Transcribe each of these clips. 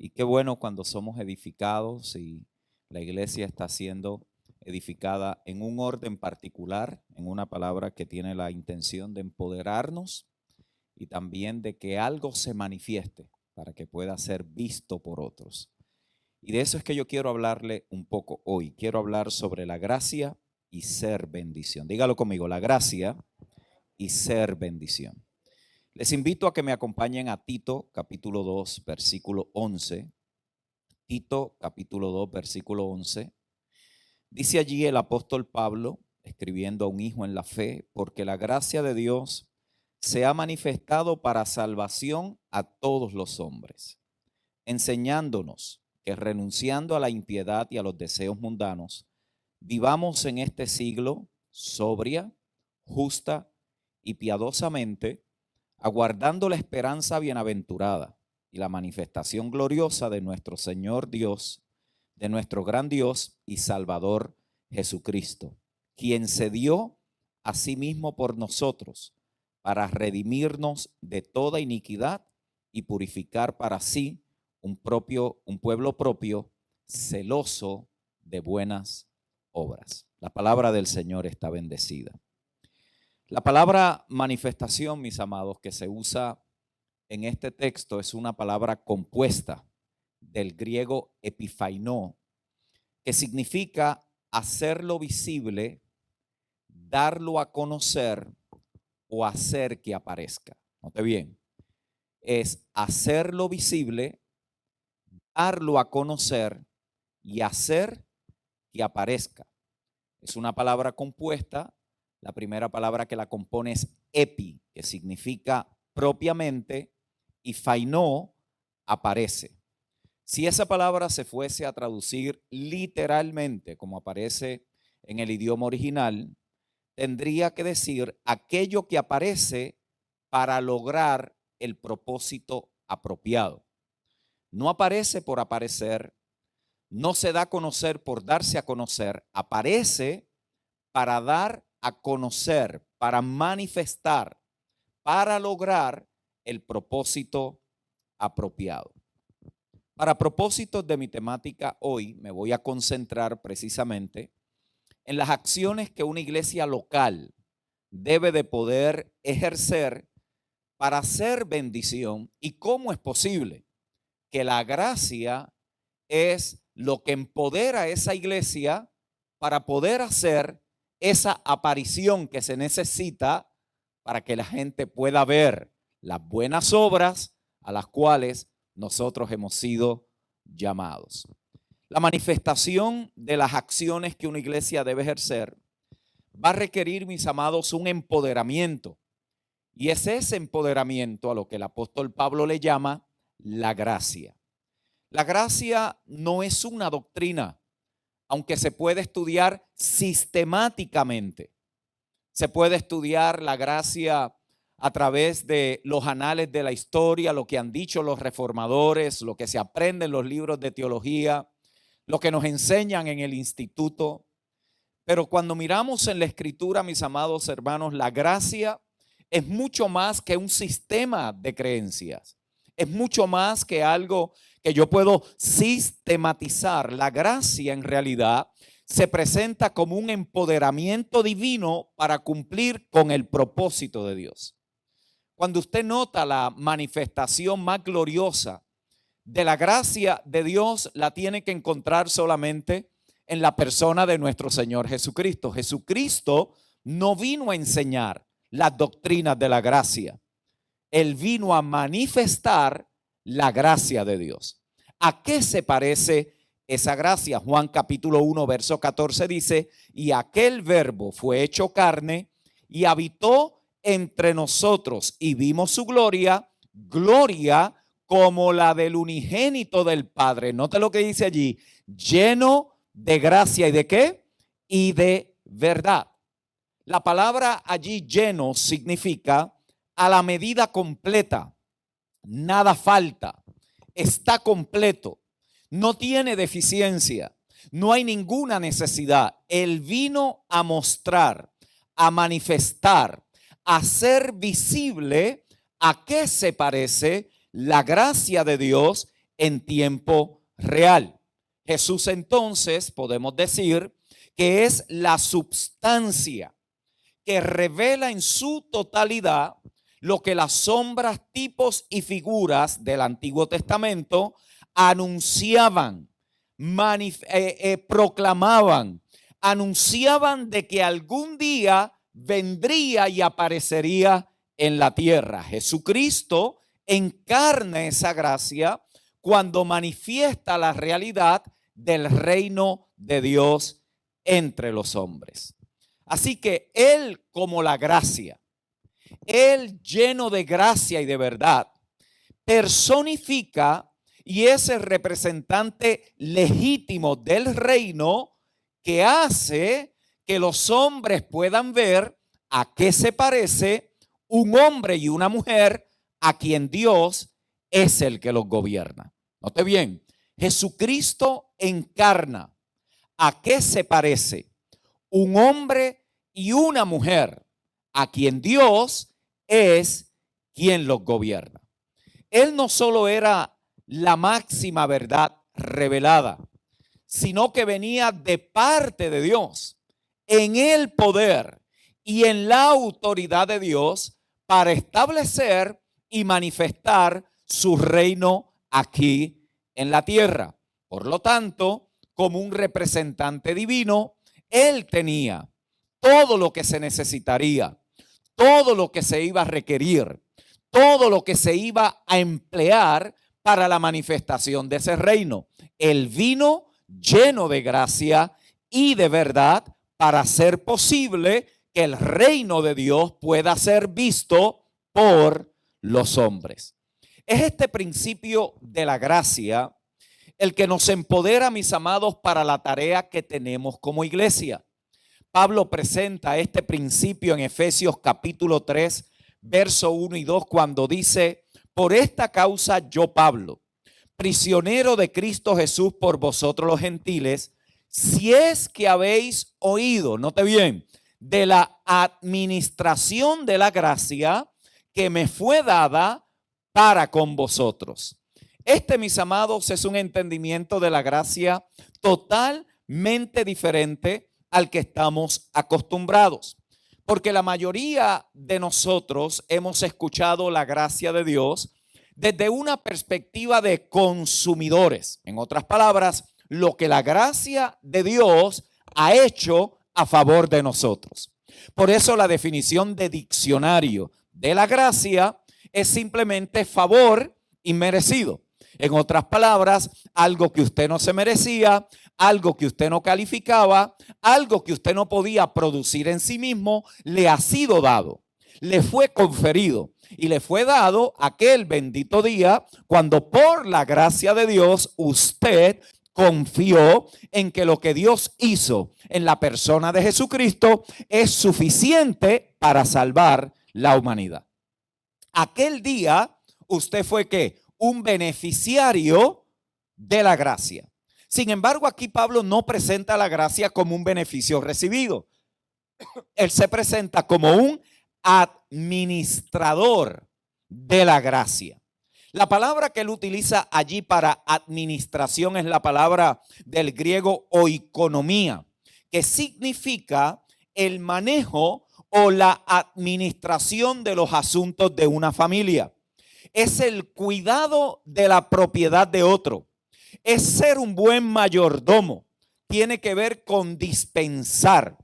Y qué bueno cuando somos edificados y la iglesia está siendo edificada en un orden particular, en una palabra que tiene la intención de empoderarnos y también de que algo se manifieste para que pueda ser visto por otros. Y de eso es que yo quiero hablarle un poco hoy. Quiero hablar sobre la gracia y ser bendición. Dígalo conmigo, la gracia y ser bendición. Les invito a que me acompañen a Tito capítulo 2, versículo 11. Tito capítulo 2, versículo 11. Dice allí el apóstol Pablo, escribiendo a un hijo en la fe, porque la gracia de Dios se ha manifestado para salvación a todos los hombres, enseñándonos que renunciando a la impiedad y a los deseos mundanos, vivamos en este siglo sobria, justa y piadosamente, aguardando la esperanza bienaventurada y la manifestación gloriosa de nuestro Señor Dios, de nuestro gran Dios y Salvador Jesucristo, quien se dio a sí mismo por nosotros para redimirnos de toda iniquidad y purificar para sí un pueblo propio, celoso de buenas obras. La palabra del Señor está bendecida. La palabra manifestación, mis amados, que se usa en este texto es una palabra compuesta del griego epifainó, que significa hacerlo visible, darlo a conocer o hacer que aparezca. Note bien, es hacerlo visible, darlo a conocer y hacer que aparezca. Es una palabra compuesta. La primera palabra que la compone es epi, que significa propiamente, y fainó, aparece. Si esa palabra se fuese a traducir literalmente, como aparece en el idioma original, tendría que decir aquello que aparece para lograr el propósito apropiado. No aparece por aparecer, no se da a conocer por darse a conocer, aparece para dar a conocer, para manifestar, para lograr el propósito apropiado. Para propósitos de mi temática hoy, me voy a concentrar precisamente en las acciones que una iglesia local debe de poder ejercer para hacer bendición y cómo es posible que la gracia es lo que empodera a esa iglesia para poder hacer esa aparición que se necesita para que la gente pueda ver las buenas obras a las cuales nosotros hemos sido llamados. La manifestación de las acciones que una iglesia debe ejercer va a requerir, mis amados, un empoderamiento. Y es ese empoderamiento a lo que el apóstol Pablo le llama la gracia. La gracia no es una doctrina, aunque se puede estudiar sistemáticamente. Se puede estudiar la gracia a través de los anales de la historia, lo que han dicho los reformadores, lo que se aprende en los libros de teología, lo que nos enseñan en el instituto. Pero cuando miramos en la escritura, mis amados hermanos, la gracia es mucho más que un sistema de creencias. Es mucho más que algo que yo puedo sistematizar. La gracia en realidad se presenta como un empoderamiento divino para cumplir con el propósito de Dios. Cuando usted nota la manifestación más gloriosa de la gracia de Dios, la tiene que encontrar solamente en la persona de nuestro Señor Jesucristo. Jesucristo no vino a enseñar las doctrinas de la gracia. Él vino a manifestar la gracia de Dios. ¿A qué se parece esa gracia? Juan capítulo 1, verso 14 dice, y aquel verbo fue hecho carne y habitó entre nosotros y vimos su gloria, gloria como la del unigénito del Padre. Note lo que dice allí, lleno de gracia y de qué? Y de verdad. La palabra allí lleno significa a la medida completa, nada falta, está completo, no tiene deficiencia, no hay ninguna necesidad. Él vino a mostrar, a manifestar, a hacer visible a qué se parece la gracia de Dios en tiempo real. Jesús entonces podemos decir que es la substancia que revela en su totalidad lo que las sombras, tipos y figuras del Antiguo Testamento anunciaban, proclamaban, anunciaban de que algún día vendría y aparecería en la tierra. Jesucristo encarna esa gracia cuando manifiesta la realidad del reino de Dios entre los hombres. Así que Él como la gracia, Él lleno de gracia y de verdad, personifica y es el representante legítimo del reino que hace que los hombres puedan ver a qué se parece un hombre y una mujer a quien Dios es el que los gobierna. Note bien, Jesucristo encarna a qué se parece un hombre y una mujer a quien Dios es quien los gobierna. Él no solo era la máxima verdad revelada, sino que venía de parte de Dios, en el poder y en la autoridad de Dios para establecer y manifestar su reino aquí en la tierra. Por lo tanto, como un representante divino, Él tenía todo lo que se necesitaría, todo lo que se iba a requerir, todo lo que se iba a emplear para la manifestación de ese reino. Él vino lleno de gracia y de verdad para hacer posible que el reino de Dios pueda ser visto por los hombres. Es este principio de la gracia el que nos empodera, mis amados, para la tarea que tenemos como iglesia. Pablo presenta este principio en Efesios capítulo 3, verso 1 y 2, cuando dice: por esta causa yo, Pablo, prisionero de Cristo Jesús por vosotros los gentiles, si es que habéis oído, note bien, de la administración de la gracia que me fue dada para con vosotros. Este, mis amados, es un entendimiento de la gracia totalmente diferente al que estamos acostumbrados, porque la mayoría de nosotros hemos escuchado la gracia de Dios desde una perspectiva de consumidores. En otras palabras, lo que la gracia de Dios ha hecho a favor de nosotros. Por eso la definición de diccionario de la gracia es simplemente favor inmerecido. En otras palabras, algo que usted no se merecía, algo que usted no calificaba, algo que usted no podía producir en sí mismo, le ha sido dado, le fue conferido y le fue dado aquel bendito día cuando por la gracia de Dios usted confió en que lo que Dios hizo en la persona de Jesucristo es suficiente para salvar la humanidad. Aquel día usted fue ¿qué? Un beneficiario de la gracia. Sin embargo, aquí Pablo no presenta la gracia como un beneficio recibido. Él se presenta como un administrador de la gracia. La palabra que él utiliza allí para administración es la palabra del griego oikonomía, que significa el manejo o la administración de los asuntos de una familia. Es el cuidado de la propiedad de otro. Es ser un buen mayordomo. Tiene que ver con dispensar.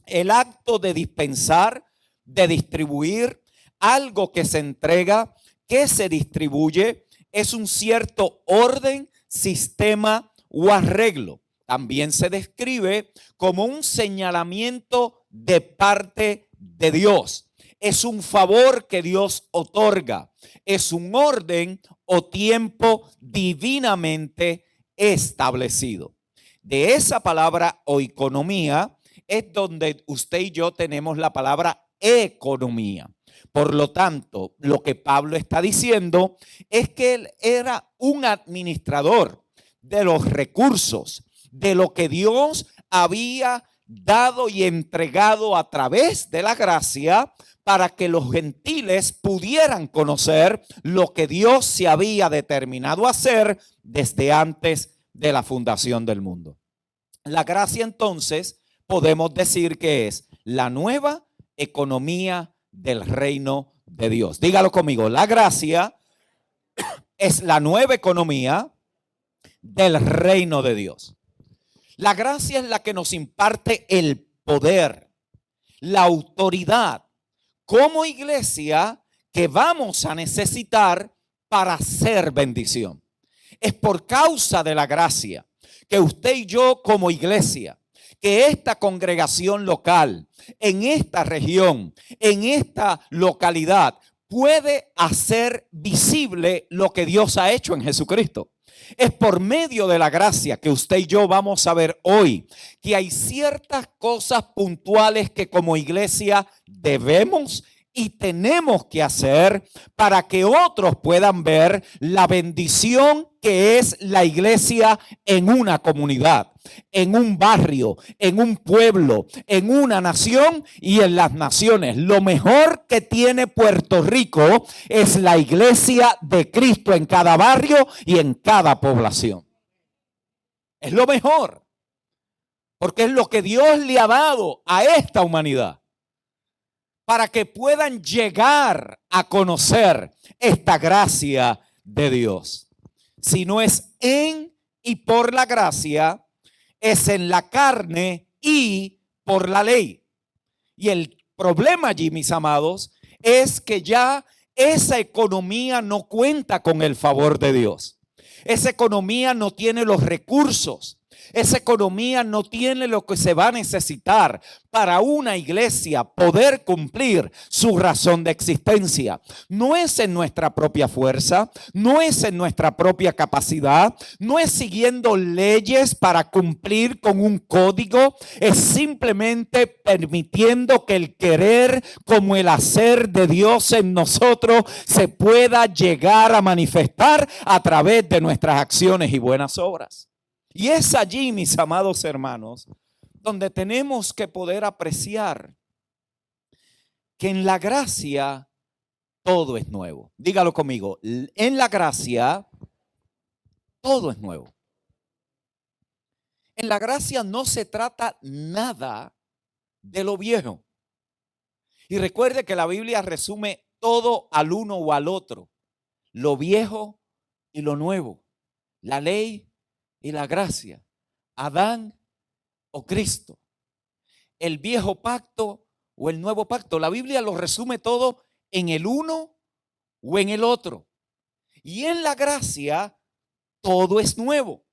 El acto de dispensar, de distribuir algo que se entrega, que se distribuye, es un cierto orden, sistema o arreglo. También se describe como un señalamiento de parte de Dios. Es un favor que Dios otorga. Es un orden o tiempo divinamente establecido. De esa palabra oikonomía es donde usted y yo tenemos la palabra economía. Por lo tanto, lo que Pablo está diciendo es que él era un administrador de los recursos, de lo que Dios había dado y entregado a través de la gracia para que los gentiles pudieran conocer lo que Dios se había determinado hacer desde antes de la fundación del mundo. La gracia, entonces, podemos decir que es la nueva economía del reino de Dios. Dígalo conmigo, la gracia es la nueva economía del reino de Dios. La gracia es la que nos imparte el poder, la autoridad como iglesia que vamos a necesitar para hacer bendición. Es por causa de la gracia que usted y yo como iglesia, que esta congregación local, en esta región, en esta localidad, puede hacer visible lo que Dios ha hecho en Jesucristo. Es por medio de la gracia que usted y yo vamos a ver hoy que hay ciertas cosas puntuales que como iglesia debemos y tenemos que hacer para que otros puedan ver la bendición que es la iglesia en una comunidad, en un barrio, en un pueblo, en una nación y en las naciones. Lo mejor que tiene Puerto Rico es la iglesia de Cristo en cada barrio y en cada población. Es lo mejor, porque es lo que Dios le ha dado a esta humanidad, para que puedan llegar a conocer esta gracia de Dios. Si no es en y por la gracia, es en la carne y por la ley. Y el problema allí, mis amados, es que ya esa economía no cuenta con el favor de Dios. Esa economía no tiene los recursos. Esa economía no tiene lo que se va a necesitar para una iglesia poder cumplir su razón de existencia. No es en nuestra propia fuerza, no es en nuestra propia capacidad, no es siguiendo leyes para cumplir con un código, es simplemente permitiendo que el querer como el hacer de Dios en nosotros se pueda llegar a manifestar a través de nuestras acciones y buenas obras. Y es allí, mis amados hermanos, donde tenemos que poder apreciar que en la gracia todo es nuevo. Dígalo conmigo, en la gracia todo es nuevo. En la gracia no se trata nada de lo viejo. Y recuerde que la Biblia resume todo al uno o al otro, lo viejo y lo nuevo, la ley y la gracia, Adán o Cristo, el viejo pacto o el nuevo pacto. La Biblia lo resume todo en el uno o en el otro. Y en la gracia todo es nuevo.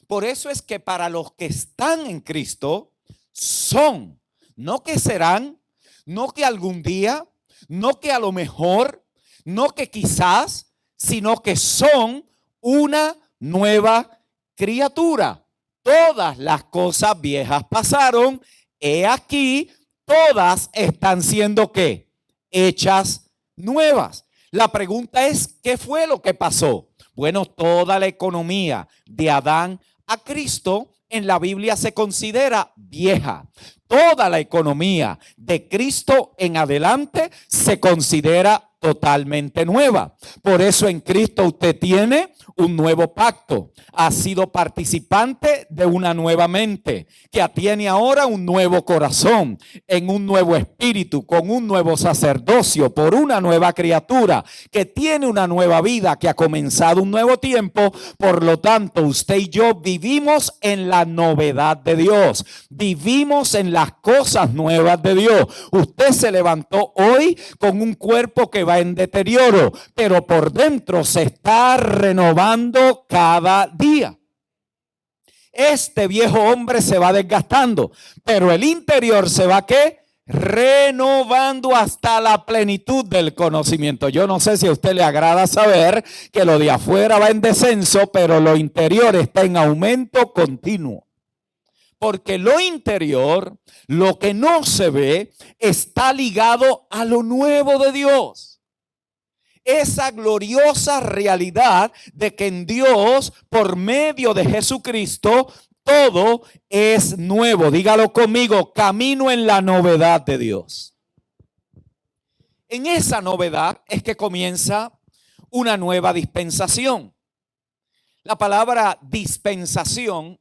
Por eso es que para los que están en Cristo son, no que serán, no que algún día, no que a lo mejor, no que quizás, sino que son una nueva criatura. Todas las cosas viejas pasaron, he aquí, todas están siendo ¿qué? Hechas nuevas. La pregunta es, ¿qué fue lo que pasó? Bueno, toda la economía de Adán a Cristo en la Biblia se considera vieja. Toda la economía de Cristo en adelante se considera totalmente nueva. Por eso en Cristo usted tiene un nuevo pacto. Ha sido participante de una nueva mente, que tiene ahora un nuevo corazón, en un nuevo espíritu, con un nuevo sacerdocio, por una nueva criatura, que tiene una nueva vida, que ha comenzado un nuevo tiempo. Por lo tanto, usted y yo vivimos en la novedad de Dios. Vivimos en las cosas nuevas de Dios. Usted se levantó hoy con un cuerpo que va en deterioro, pero por dentro se está renovando cada día. Este viejo hombre se va desgastando, pero el interior se va ¿qué? Renovando hasta la plenitud del conocimiento. Yo no sé si a usted le agrada saber que lo de afuera va en descenso, pero lo interior está en aumento continuo. Porque lo interior, lo que no se ve, está ligado a lo nuevo de Dios. Esa gloriosa realidad de que en Dios, por medio de Jesucristo, todo es nuevo. Dígalo conmigo, camino en la novedad de Dios. En esa novedad es que comienza una nueva dispensación. La palabra dispensación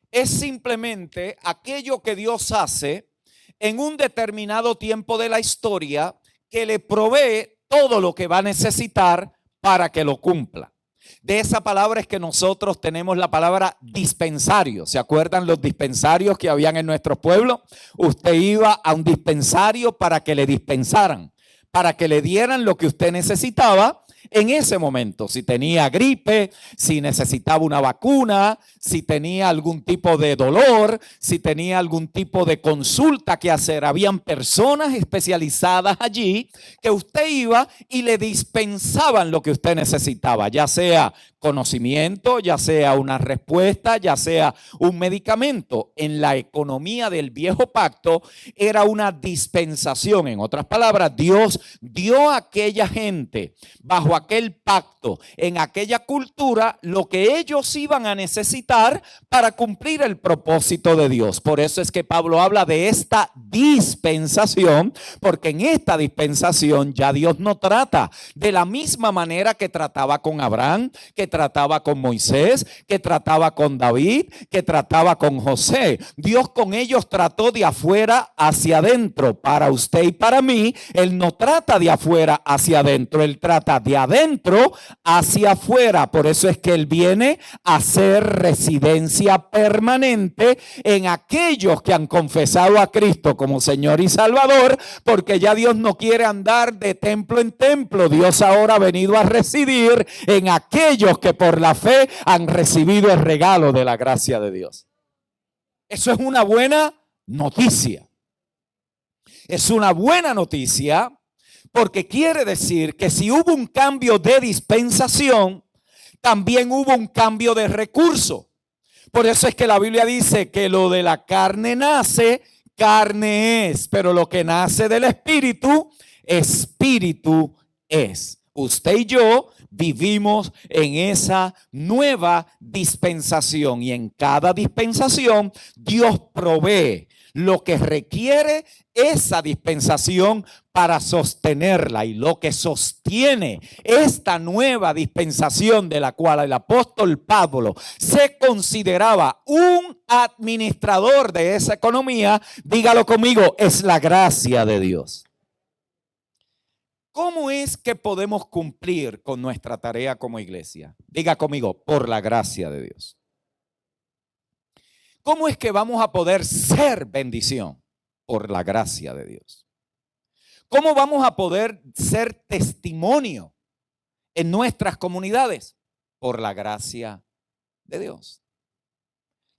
es simplemente aquello que Dios hace en un determinado tiempo de la historia que le provee todo lo que va a necesitar para que lo cumpla. De esa palabra es que nosotros tenemos la palabra dispensario. ¿Se acuerdan los dispensarios que habían en nuestros pueblos? Usted iba a un dispensario para que le dispensaran, para que le dieran lo que usted necesitaba en ese momento. Si tenía gripe, si necesitaba una vacuna, si tenía algún tipo de dolor, si tenía algún tipo de consulta que hacer. Habían personas especializadas allí que usted iba y le dispensaban lo que usted necesitaba, ya sea conocimiento, ya sea una respuesta, ya sea un medicamento. En la economía del viejo pacto era una dispensación. En otras palabras, Dios dio a aquella gente bajo aquel pacto, en aquella cultura, lo que ellos iban a necesitar para cumplir el propósito de Dios. Por eso es que Pablo habla de esta dispensación, porque en esta dispensación ya Dios no trata de la misma manera que trataba con Abraham, que trataba con Moisés, que trataba con David, que trataba con José. Dios con ellos trató de afuera hacia adentro. Para usted y para mí, Él no trata de afuera hacia adentro, Él trata de adentro hacia afuera. Por eso es que Él viene a ser residencia permanente en aquellos que han confesado a Cristo como Señor y Salvador, porque ya Dios no quiere andar de templo en templo. Dios ahora ha venido a residir en aquellos que por la fe han recibido el regalo de la gracia de Dios. Eso es una buena noticia. Es una buena noticia porque quiere decir que si hubo un cambio de dispensación, también hubo un cambio de recurso. Por eso es que la Biblia dice que lo de la carne nace, carne es, pero lo que nace del Espíritu, Espíritu es. Usted y yo vivimos en esa nueva dispensación y en cada dispensación Dios provee lo que requiere esa dispensación para sostenerla, y lo que sostiene esta nueva dispensación de la cual el apóstol Pablo se consideraba un administrador de esa economía, dígalo conmigo, es la gracia de Dios. ¿Cómo es que podemos cumplir con nuestra tarea como iglesia? Diga conmigo, por la gracia de Dios. ¿Cómo es que vamos a poder ser bendición? Por la gracia de Dios. ¿Cómo vamos a poder ser testimonio en nuestras comunidades? Por la gracia de Dios.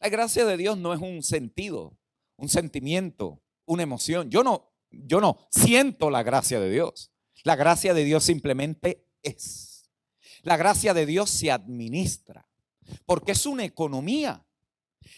La gracia de Dios no es un sentido, un sentimiento, una emoción. Yo no siento la gracia de Dios. La gracia de Dios simplemente es. La gracia de Dios se administra porque es una economía,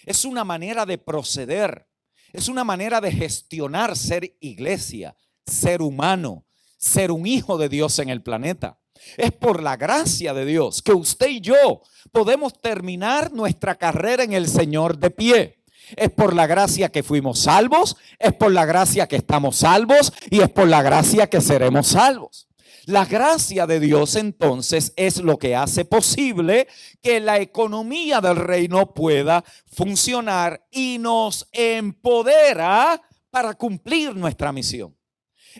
es una manera de proceder, es una manera de gestionar, ser iglesia, ser humano, ser un hijo de Dios en el planeta. Es por la gracia de Dios que usted y yo podemos terminar nuestra carrera en el Señor de pie. Es por la gracia que fuimos salvos, es por la gracia que estamos salvos y es por la gracia que seremos salvos. La gracia de Dios entonces es lo que hace posible que la economía del reino pueda funcionar y nos empodera para cumplir nuestra misión.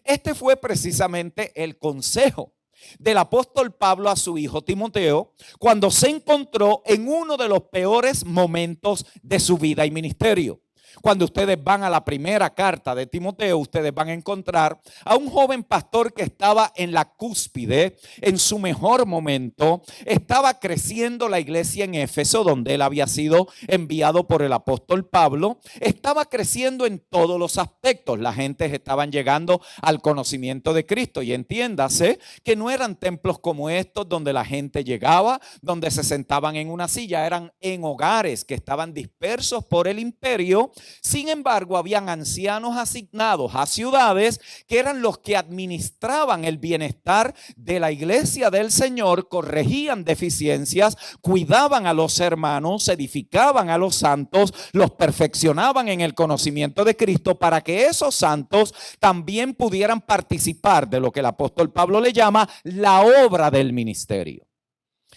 Este fue precisamente el consejo del apóstol Pablo a su hijo Timoteo cuando se encontró en uno de los peores momentos de su vida y ministerio. Cuando ustedes van a la primera carta de Timoteo, ustedes van a encontrar a un joven pastor que estaba en la cúspide, en su mejor momento. Estaba creciendo la iglesia en Éfeso, donde él había sido enviado por el apóstol Pablo. Estaba creciendo en todos los aspectos. La gente estaban llegando al conocimiento de Cristo. Y entiéndase que no eran templos como estos donde la gente llegaba, donde se sentaban en una silla. Eran en hogares que estaban dispersos por el imperio, Sin embargo, habían ancianos asignados a ciudades que eran los que administraban el bienestar de la iglesia del Señor, corregían deficiencias, cuidaban a los hermanos, edificaban a los santos, los perfeccionaban en el conocimiento de Cristo para que esos santos también pudieran participar de lo que el apóstol Pablo le llama la obra del ministerio.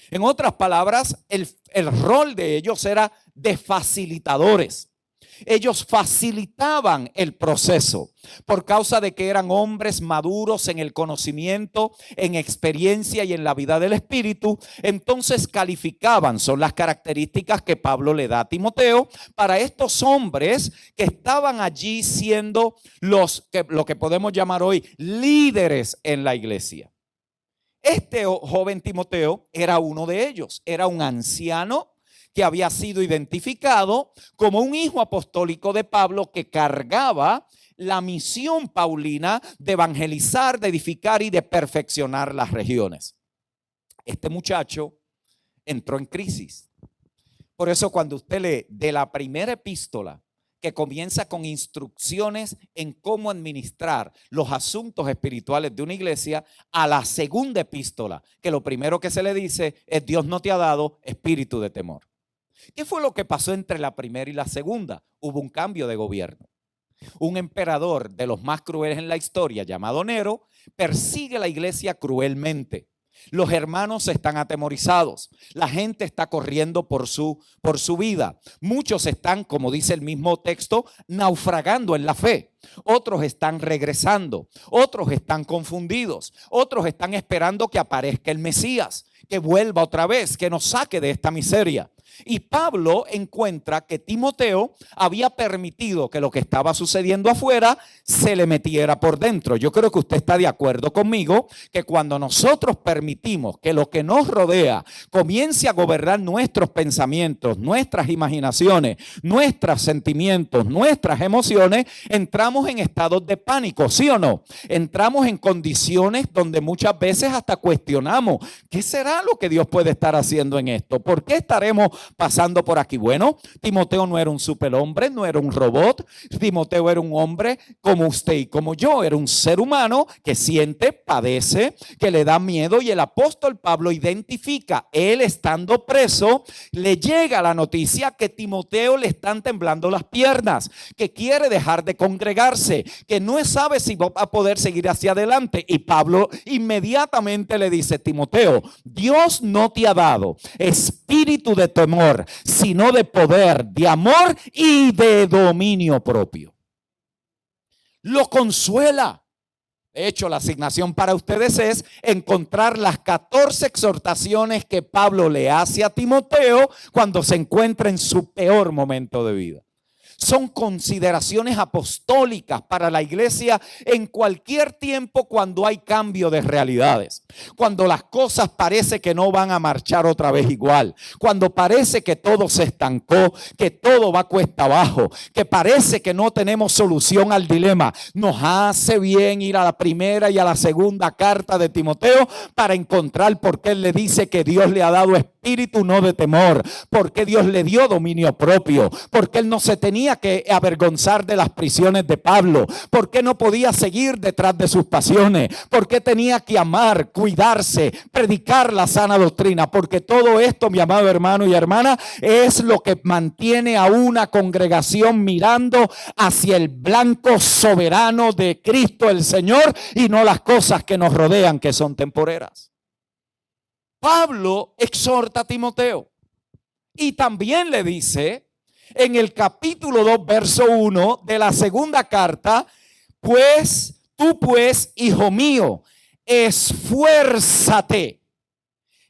En otras palabras, el rol de ellos era de facilitadores. Ellos facilitaban el proceso por causa de que eran hombres maduros en el conocimiento, en experiencia y en la vida del Espíritu. Entonces calificaban, son las características que Pablo le da a Timoteo para estos hombres que estaban allí siendo lo que podemos llamar hoy líderes en la iglesia. Este joven Timoteo era uno de ellos, era un anciano que había sido identificado como un hijo apostólico de Pablo que cargaba la misión paulina de evangelizar, de edificar y de perfeccionar las regiones. Este muchacho entró en crisis. Por eso cuando usted lee de la primera epístola, que comienza con instrucciones en cómo administrar los asuntos espirituales de una iglesia, a la segunda epístola, que lo primero que se le dice es: Dios no te ha dado espíritu de temor. ¿Qué fue lo que pasó entre la primera y la segunda? Hubo un cambio de gobierno. Un emperador de los más crueles en la historia, llamado Nero, persigue a la iglesia cruelmente. Los hermanos están atemorizados. La gente está corriendo por su vida. Muchos están, como dice el mismo texto, naufragando en la fe. Otros están regresando. Otros están confundidos. Otros están esperando que aparezca el Mesías, que vuelva otra vez, que nos saque de esta miseria. Y Pablo encuentra que Timoteo había permitido que lo que estaba sucediendo afuera se le metiera por dentro. Yo creo que usted está de acuerdo conmigo que cuando nosotros permitimos que lo que nos rodea comience a gobernar nuestros pensamientos, nuestras imaginaciones, nuestros sentimientos, nuestras emociones, entramos en estados de pánico, ¿sí o no? Entramos en condiciones donde muchas veces hasta cuestionamos: ¿qué será lo que Dios puede estar haciendo en esto? ¿Por qué estaremos pasando por aquí? Bueno, Timoteo no era un superhombre, no era un robot. Timoteo era un hombre como usted y como yo. Era un ser humano que siente, padece, que le da miedo. Y el apóstol Pablo identifica, él estando preso, le llega la noticia que Timoteo le están temblando las piernas, que quiere dejar de congregarse, que no sabe si va a poder seguir hacia adelante. Y Pablo inmediatamente le dice: Timoteo, Dios no te ha dado espíritu de temor, sino de poder, de amor y de dominio propio. Lo consuela. De hecho, la asignación para ustedes es encontrar las 14 exhortaciones que Pablo le hace a Timoteo cuando se encuentra en su peor momento de vida. Son consideraciones apostólicas para la iglesia en cualquier tiempo cuando hay cambio de realidades. Cuando las cosas parece que no van a marchar otra vez igual. Cuando parece que todo se estancó, que todo va cuesta abajo, que parece que no tenemos solución al dilema. Nos hace bien ir a la primera y a la segunda carta de Timoteo para encontrar por qué él le dice que Dios le ha dado espíritu no de temor, por qué Dios le dio dominio propio, porque él no se tenía que avergonzar de las prisiones de Pablo, por qué no podía seguir detrás de sus pasiones, por qué tenía que amar, cuidarse, predicar la sana doctrina, porque todo esto, mi amado hermano y hermana, es lo que mantiene a una congregación mirando hacia el blanco soberano de Cristo el Señor y no las cosas que nos rodean, que son temporeras. Pablo exhorta a Timoteo y también le dice en el capítulo 2, verso 1 de la segunda carta: tú pues, hijo mío, esfuérzate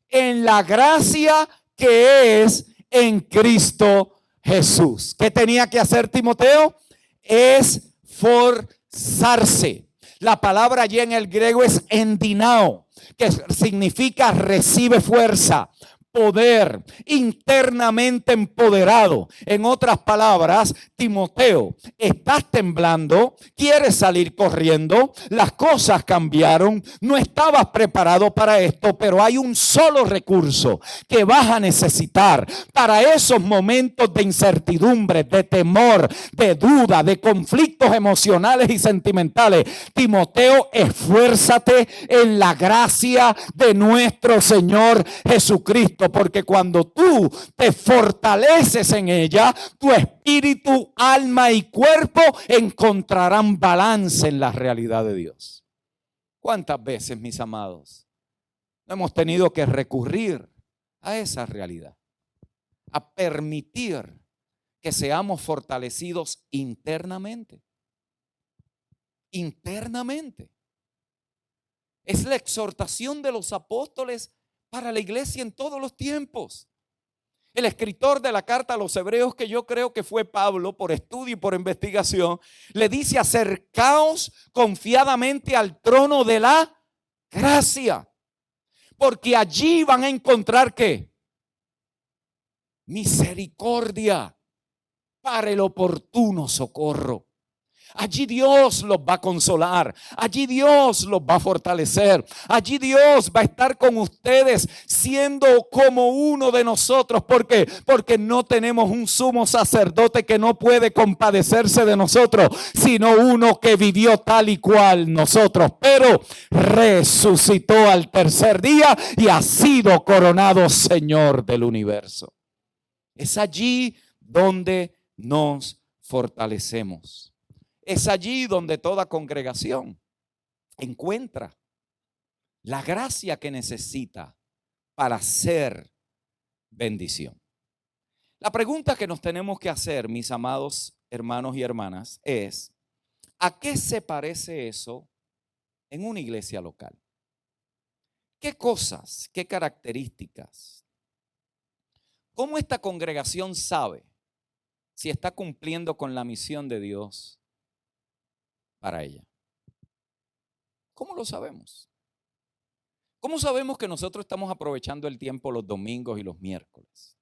en la gracia que es en Cristo Jesús. ¿Qué tenía que hacer Timoteo? Esforzarse. La palabra allí en el griego es endinao, que significa recibe fuerza, poder, internamente empoderado. En otras palabras, Timoteo, estás temblando, quieres salir corriendo, las cosas cambiaron, no estabas preparado para esto, pero hay un solo recurso que vas a necesitar para esos momentos de incertidumbre, de temor, de duda, de conflictos emocionales y sentimentales. Timoteo, esfuérzate en la gracia de nuestro Señor Jesucristo, porque cuando tú te fortaleces en ella, tu espíritu, alma y cuerpo encontrarán balance en la realidad de Dios. ¿Cuántas veces, mis amados, hemos tenido que recurrir a esa realidad, a permitir que seamos fortalecidos internamente? Internamente. Es la exhortación de los apóstoles para la iglesia en todos los tiempos. El escritor de la carta a los hebreos, que yo creo que fue Pablo, por estudio y por investigación, le dice: acercaos confiadamente al trono de la gracia, porque allí van a encontrar ¿qué? Misericordia para el oportuno socorro. Allí Dios los va a consolar, allí Dios los va a fortalecer, allí Dios va a estar con ustedes siendo como uno de nosotros. ¿Por qué? Porque no tenemos un sumo sacerdote que no puede compadecerse de nosotros, sino uno que vivió tal y cual nosotros, pero resucitó al tercer día y ha sido coronado Señor del universo. Es allí donde nos fortalecemos. Es allí donde toda congregación encuentra la gracia que necesita para ser bendición. La pregunta que nos tenemos que hacer, mis amados hermanos y hermanas, es: ¿a qué se parece eso en una iglesia local? ¿Qué cosas, qué características? ¿Cómo esta congregación sabe si está cumpliendo con la misión de Dios para ella? ¿Cómo lo sabemos? ¿Cómo sabemos que nosotros estamos aprovechando el tiempo los domingos y los miércoles?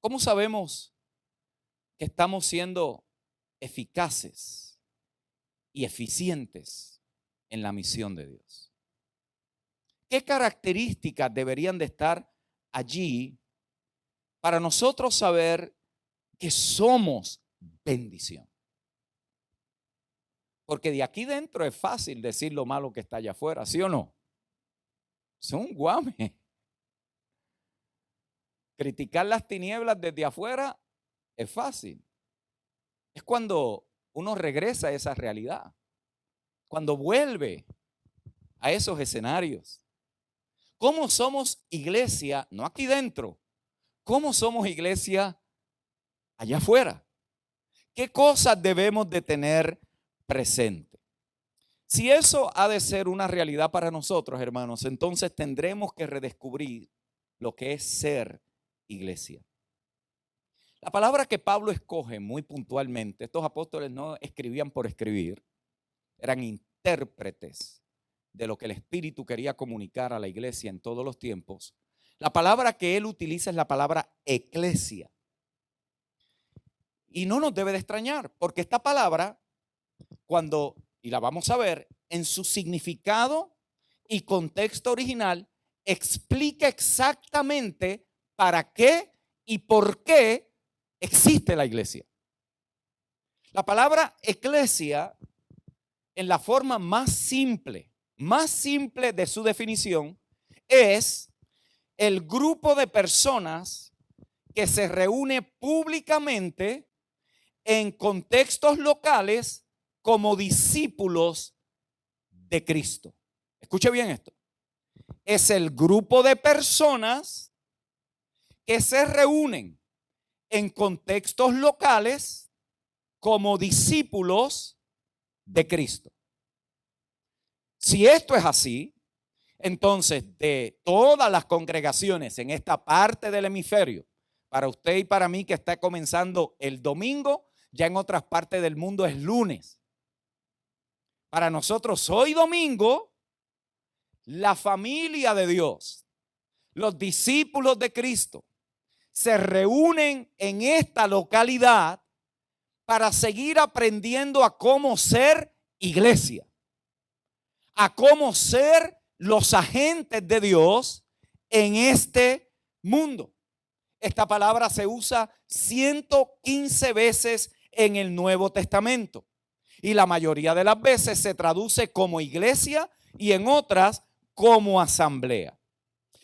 ¿Cómo sabemos que estamos siendo eficaces y eficientes en la misión de Dios? ¿Qué características deberían de estar allí para nosotros saber que somos bendición? Porque de aquí dentro es fácil decir lo malo que está allá afuera, ¿sí o no? Es un guame. Criticar las tinieblas desde afuera es fácil. Es cuando uno regresa a esa realidad, cuando vuelve a esos escenarios. ¿Cómo somos iglesia? No aquí dentro. ¿Cómo somos iglesia allá afuera? ¿Qué cosas debemos de tener presente? Si eso ha de ser una realidad para nosotros, hermanos, entonces tendremos que redescubrir lo que es ser iglesia. La palabra que Pablo escoge muy puntualmente, estos apóstoles no escribían por escribir, eran intérpretes de lo que el Espíritu quería comunicar a la iglesia en todos los tiempos. La palabra que él utiliza es la palabra eclesia. Y no nos debe de extrañar, porque esta palabra, y la vamos a ver, en su significado y contexto original, explica exactamente para qué y por qué existe la iglesia. La palabra eclesia, en la forma más simple de su definición, es el grupo de personas que se reúne públicamente en contextos locales como discípulos de Cristo. Escuche bien esto. Es el grupo de personas que se reúnen en contextos locales como discípulos de Cristo. Si esto es así, entonces de todas las congregaciones en esta parte del hemisferio, para usted y para mí que está comenzando el domingo, ya en otras partes del mundo es lunes. Para nosotros hoy domingo, la familia de Dios, los discípulos de Cristo se reúnen en esta localidad para seguir aprendiendo a cómo ser iglesia, a cómo ser los agentes de Dios en este mundo. Esta palabra se usa 115 veces en el Nuevo Testamento y la mayoría de las veces se traduce como iglesia y en otras como asamblea.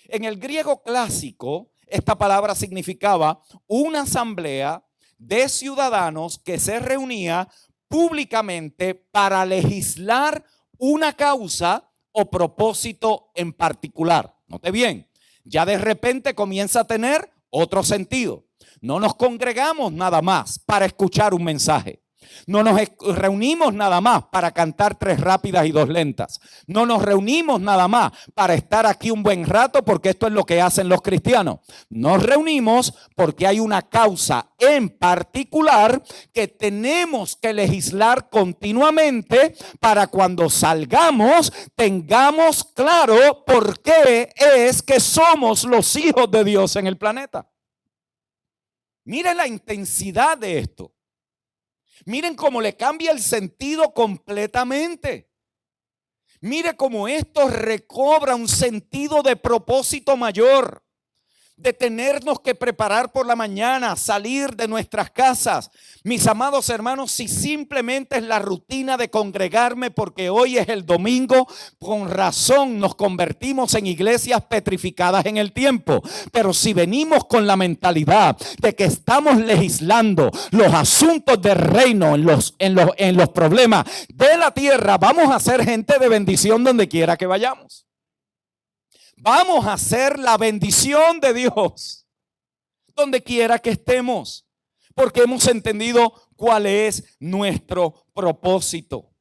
En el griego clásico, esta palabra significaba una asamblea de ciudadanos que se reunía públicamente para legislar una causa o propósito en particular. Note bien, ya de repente comienza a tener otro sentido. No nos congregamos nada más para escuchar un mensaje. No nos reunimos nada más para cantar 3 rápidas y 2 lentas. No nos reunimos nada más para estar aquí un buen rato, porque esto es lo que hacen los cristianos. Nos reunimos porque hay una causa en particular que tenemos que legislar continuamente para cuando salgamos tengamos claro por qué es que somos los hijos de Dios en el planeta. Miren la intensidad de esto. Miren cómo le cambia el sentido completamente. Mire cómo esto recobra un sentido de propósito mayor, de tenernos que preparar por la mañana, salir de nuestras casas. Mis amados hermanos, si simplemente es la rutina de congregarme porque hoy es el domingo, con razón nos convertimos en iglesias petrificadas en el tiempo. Pero si venimos con la mentalidad de que estamos legislando los asuntos del reino en los problemas de la tierra, vamos a ser gente de bendición donde quiera que vayamos. Vamos a ser la bendición de Dios donde quiera que estemos, porque hemos entendido cuál es nuestro propósito.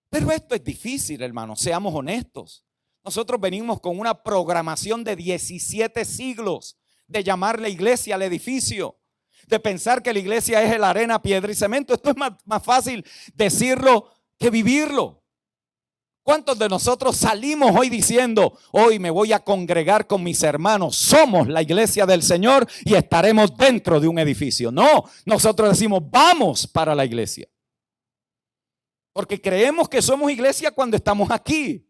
Pero esto es difícil, hermanos, seamos honestos. Nosotros venimos con una programación de 17 siglos de llamar la iglesia al edificio, de pensar que la iglesia es el arena, piedra y cemento. Esto es más fácil decirlo que vivirlo. ¿Cuántos de nosotros salimos hoy diciendo, hoy me voy a congregar con mis hermanos, somos la iglesia del Señor y estaremos dentro de un edificio? No, nosotros decimos, vamos para la iglesia. Porque creemos que somos iglesia cuando estamos aquí,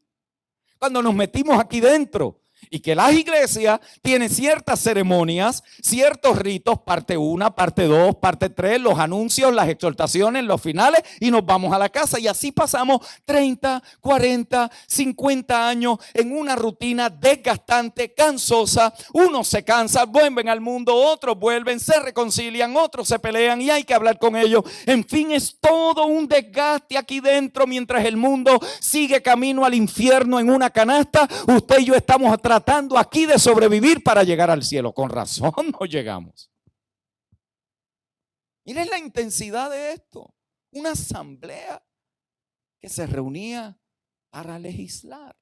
cuando nos metimos aquí dentro. Y que las iglesias tienen ciertas ceremonias, ciertos ritos, parte 1, parte 2, parte 3, los anuncios, las exhortaciones, los finales, y nos vamos a la casa. Y así pasamos 30, 40, 50 años en una rutina desgastante, cansosa. Unos se cansan, vuelven al mundo, otros vuelven, se reconcilian, otros se pelean y hay que hablar con ellos. En fin, es todo un desgaste aquí dentro mientras el mundo sigue camino al infierno en una canasta. Usted y yo estamos tratando aquí de sobrevivir para llegar al cielo. Con razón no llegamos. Miren la intensidad de esto. Una asamblea que se reunía para legislar.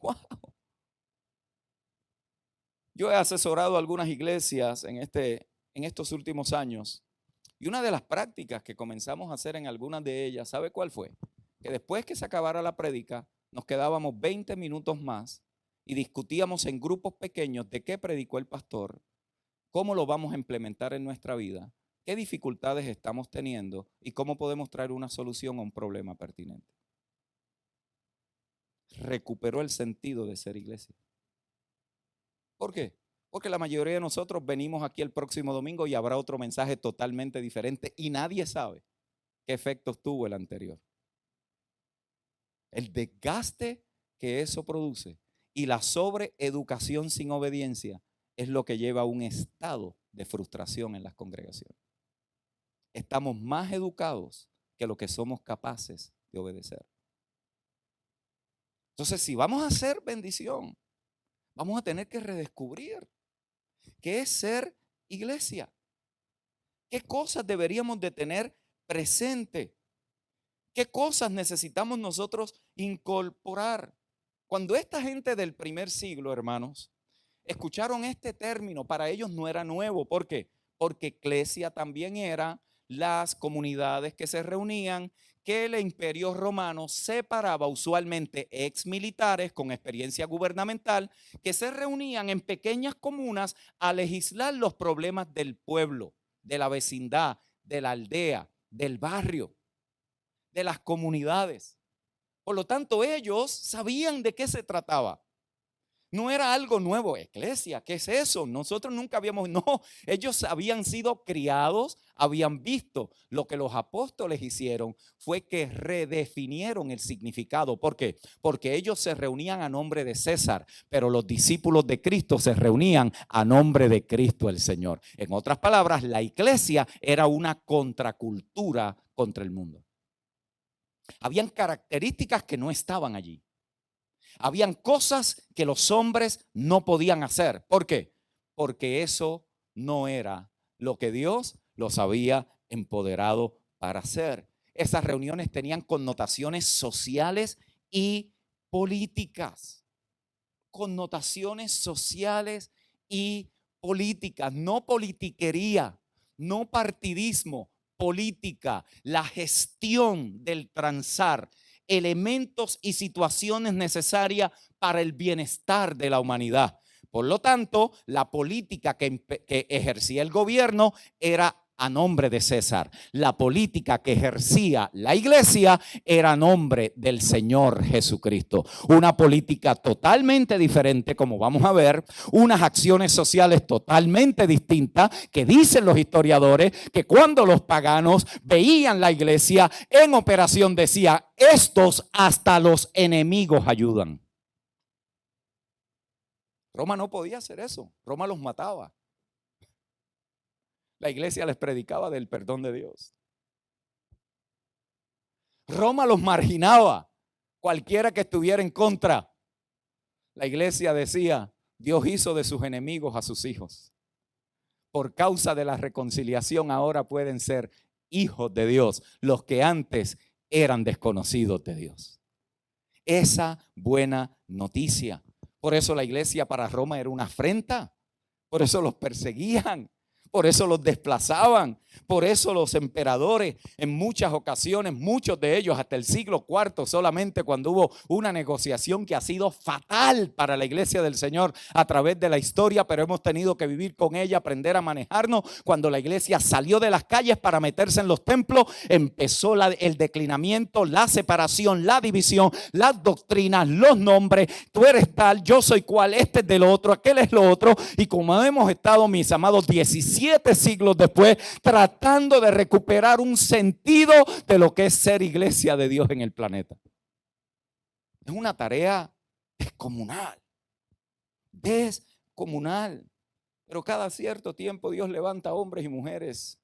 Wow. Yo he asesorado a algunas iglesias en estos últimos años, y una de las prácticas que comenzamos a hacer en algunas de ellas, ¿sabe cuál fue? Que después que se acabara la prédica, nos quedábamos 20 minutos más y discutíamos en grupos pequeños de qué predicó el pastor, cómo lo vamos a implementar en nuestra vida, qué dificultades estamos teniendo y cómo podemos traer una solución a un problema pertinente. Recuperó el sentido de ser iglesia. ¿Por qué? Porque la mayoría de nosotros venimos aquí el próximo domingo y habrá otro mensaje totalmente diferente y nadie sabe qué efectos tuvo el anterior. El desgaste que eso produce y la sobreeducación sin obediencia es lo que lleva a un estado de frustración en las congregaciones. Estamos más educados que lo que somos capaces de obedecer. Entonces, si vamos a hacer bendición, vamos a tener que redescubrir qué es ser iglesia. ¿Qué cosas deberíamos de tener presente? ¿Qué cosas necesitamos nosotros incorporar? Cuando esta gente del primer siglo, hermanos, escucharon este término, para ellos no era nuevo. ¿Por qué? Porque eclesia también era las comunidades que se reunían, que el Imperio Romano separaba usualmente ex militares con experiencia gubernamental que se reunían en pequeñas comunas a legislar los problemas del pueblo, de la vecindad, de la aldea, del barrio, de las comunidades. Por lo tanto, ellos sabían de qué se trataba. No era algo nuevo. Iglesia, ¿qué es eso? Nosotros nunca habíamos, no, ellos habían sido criados, habían visto. Lo que los apóstoles hicieron fue que redefinieron el significado. ¿Por qué? Porque ellos se reunían a nombre de César, pero los discípulos de Cristo se reunían a nombre de Cristo el Señor. En otras palabras, la iglesia era una contracultura contra el mundo. Habían características que no estaban allí. Habían cosas que los hombres no podían hacer. ¿Por qué? Porque eso no era lo que Dios los había empoderado para hacer. Esas reuniones tenían connotaciones sociales y políticas. Connotaciones sociales y políticas. No politiquería, no partidismo, política, la gestión del transar. Elementos y situaciones necesarias para el bienestar de la humanidad. Por lo tanto, la política que ejercía el gobierno era a nombre de César. La política que ejercía la iglesia era a nombre del Señor Jesucristo. Una política totalmente diferente, como vamos a ver, unas acciones sociales totalmente distintas que dicen los historiadores que cuando los paganos veían la iglesia en operación decía, estos hasta los enemigos ayudan. Roma no podía hacer eso. Roma los mataba. La iglesia les predicaba del perdón de Dios. Roma los marginaba. Cualquiera que estuviera en contra. La iglesia decía, Dios hizo de sus enemigos a sus hijos. Por causa de la reconciliación ahora pueden ser hijos de Dios, los que antes eran desconocidos de Dios. Esa buena noticia. Por eso la iglesia para Roma era una afrenta. Por eso los perseguían. Por eso los desplazaban, por eso los emperadores en muchas ocasiones, muchos de ellos hasta el siglo IV, solamente cuando hubo una negociación que ha sido fatal para la iglesia del Señor a través de la historia, pero hemos tenido que vivir con ella, aprender a manejarnos. Cuando la iglesia salió de las calles para meterse en los templos, empezó el declinamiento, la separación, la división, las doctrinas, los nombres. Tú eres tal, yo soy cual, este es del otro, aquel es lo otro. Y como hemos estado, mis amados, 17 siglos después, tratando de recuperar un sentido de lo que es ser iglesia de Dios en el planeta. Es una tarea descomunal. Descomunal. Pero cada cierto tiempo Dios levanta hombres y mujeres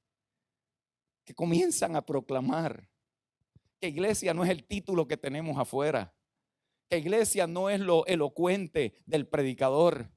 que comienzan a proclamar que iglesia no es el título que tenemos afuera. Que iglesia no es lo elocuente del predicador.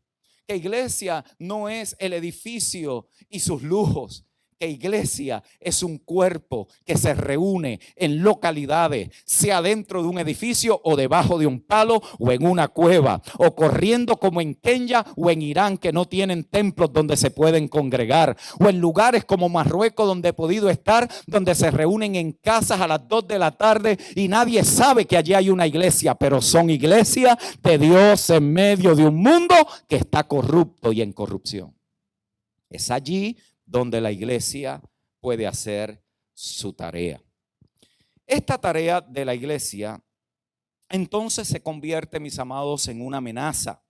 Que iglesia no es el edificio y sus lujos. Que iglesia es un cuerpo que se reúne en localidades, sea dentro de un edificio o debajo de un palo o en una cueva, o corriendo como en Kenia o en Irán, que no tienen templos donde se pueden congregar, o en lugares como Marruecos donde he podido estar, donde se reúnen en casas a las 2 de la tarde y nadie sabe que allí hay una iglesia, pero son iglesias de Dios en medio de un mundo que está corrupto y en corrupción. Es allí donde la iglesia puede hacer su tarea. Esta tarea de la iglesia entonces se convierte, mis amados, en una amenaza.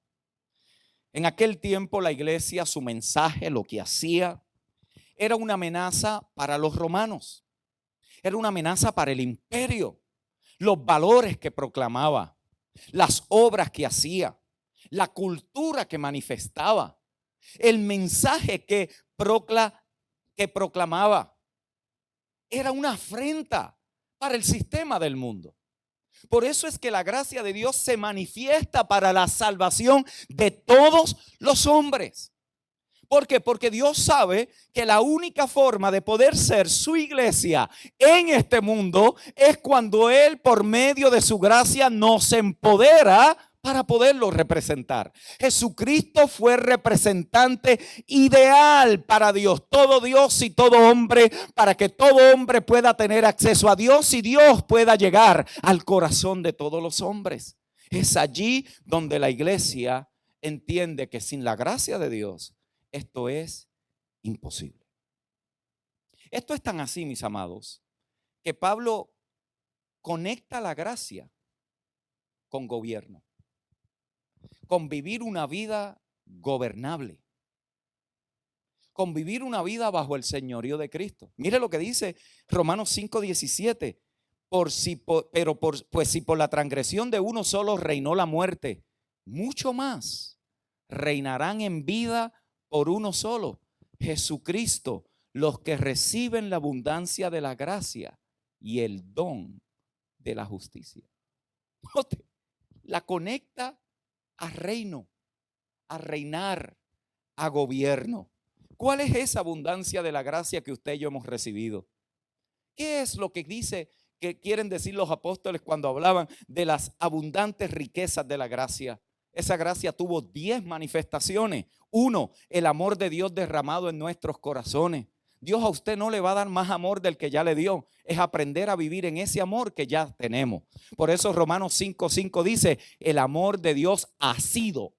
En aquel tiempo la iglesia, su mensaje, lo que hacía, era una amenaza para los romanos. Era una amenaza para el imperio. Los valores que proclamaba, las obras que hacía, la cultura que manifestaba, el mensaje que proclamaba era una afrenta para el sistema del mundo. Por eso es que la gracia de Dios se manifiesta para la salvación de todos los hombres. ¿Por qué? Porque Dios sabe que la única forma de poder ser su iglesia en este mundo es cuando Él, por medio de su gracia, nos empodera para poderlo representar. Jesucristo fue representante ideal para Dios, todo Dios y todo hombre, para que todo hombre pueda tener acceso a Dios y Dios pueda llegar al corazón de todos los hombres. Es allí donde la iglesia entiende que sin la gracia de Dios esto es imposible. Esto es tan así, mis amados, que Pablo conecta la gracia con gobierno, con vivir una vida gobernable, con vivir una vida bajo el señorío de Cristo. Mire lo que dice Romanos 5:17. Pues si por la transgresión de uno solo reinó la muerte, mucho más reinarán en vida por uno solo, Jesucristo, los que reciben la abundancia de la gracia y el don de la justicia. La conecta a reino, a reinar, a gobierno. ¿Cuál es esa abundancia de la gracia que usted y yo hemos recibido? ¿Qué es lo que dice que quieren decir los apóstoles cuando hablaban de las abundantes riquezas de la gracia? Esa gracia tuvo 10 manifestaciones. 1, el amor de Dios derramado en nuestros corazones. Dios a usted no le va a dar más amor del que ya le dio. Es aprender a vivir en ese amor que ya tenemos. Por eso Romanos 5:5 dice, el amor de Dios ha sido,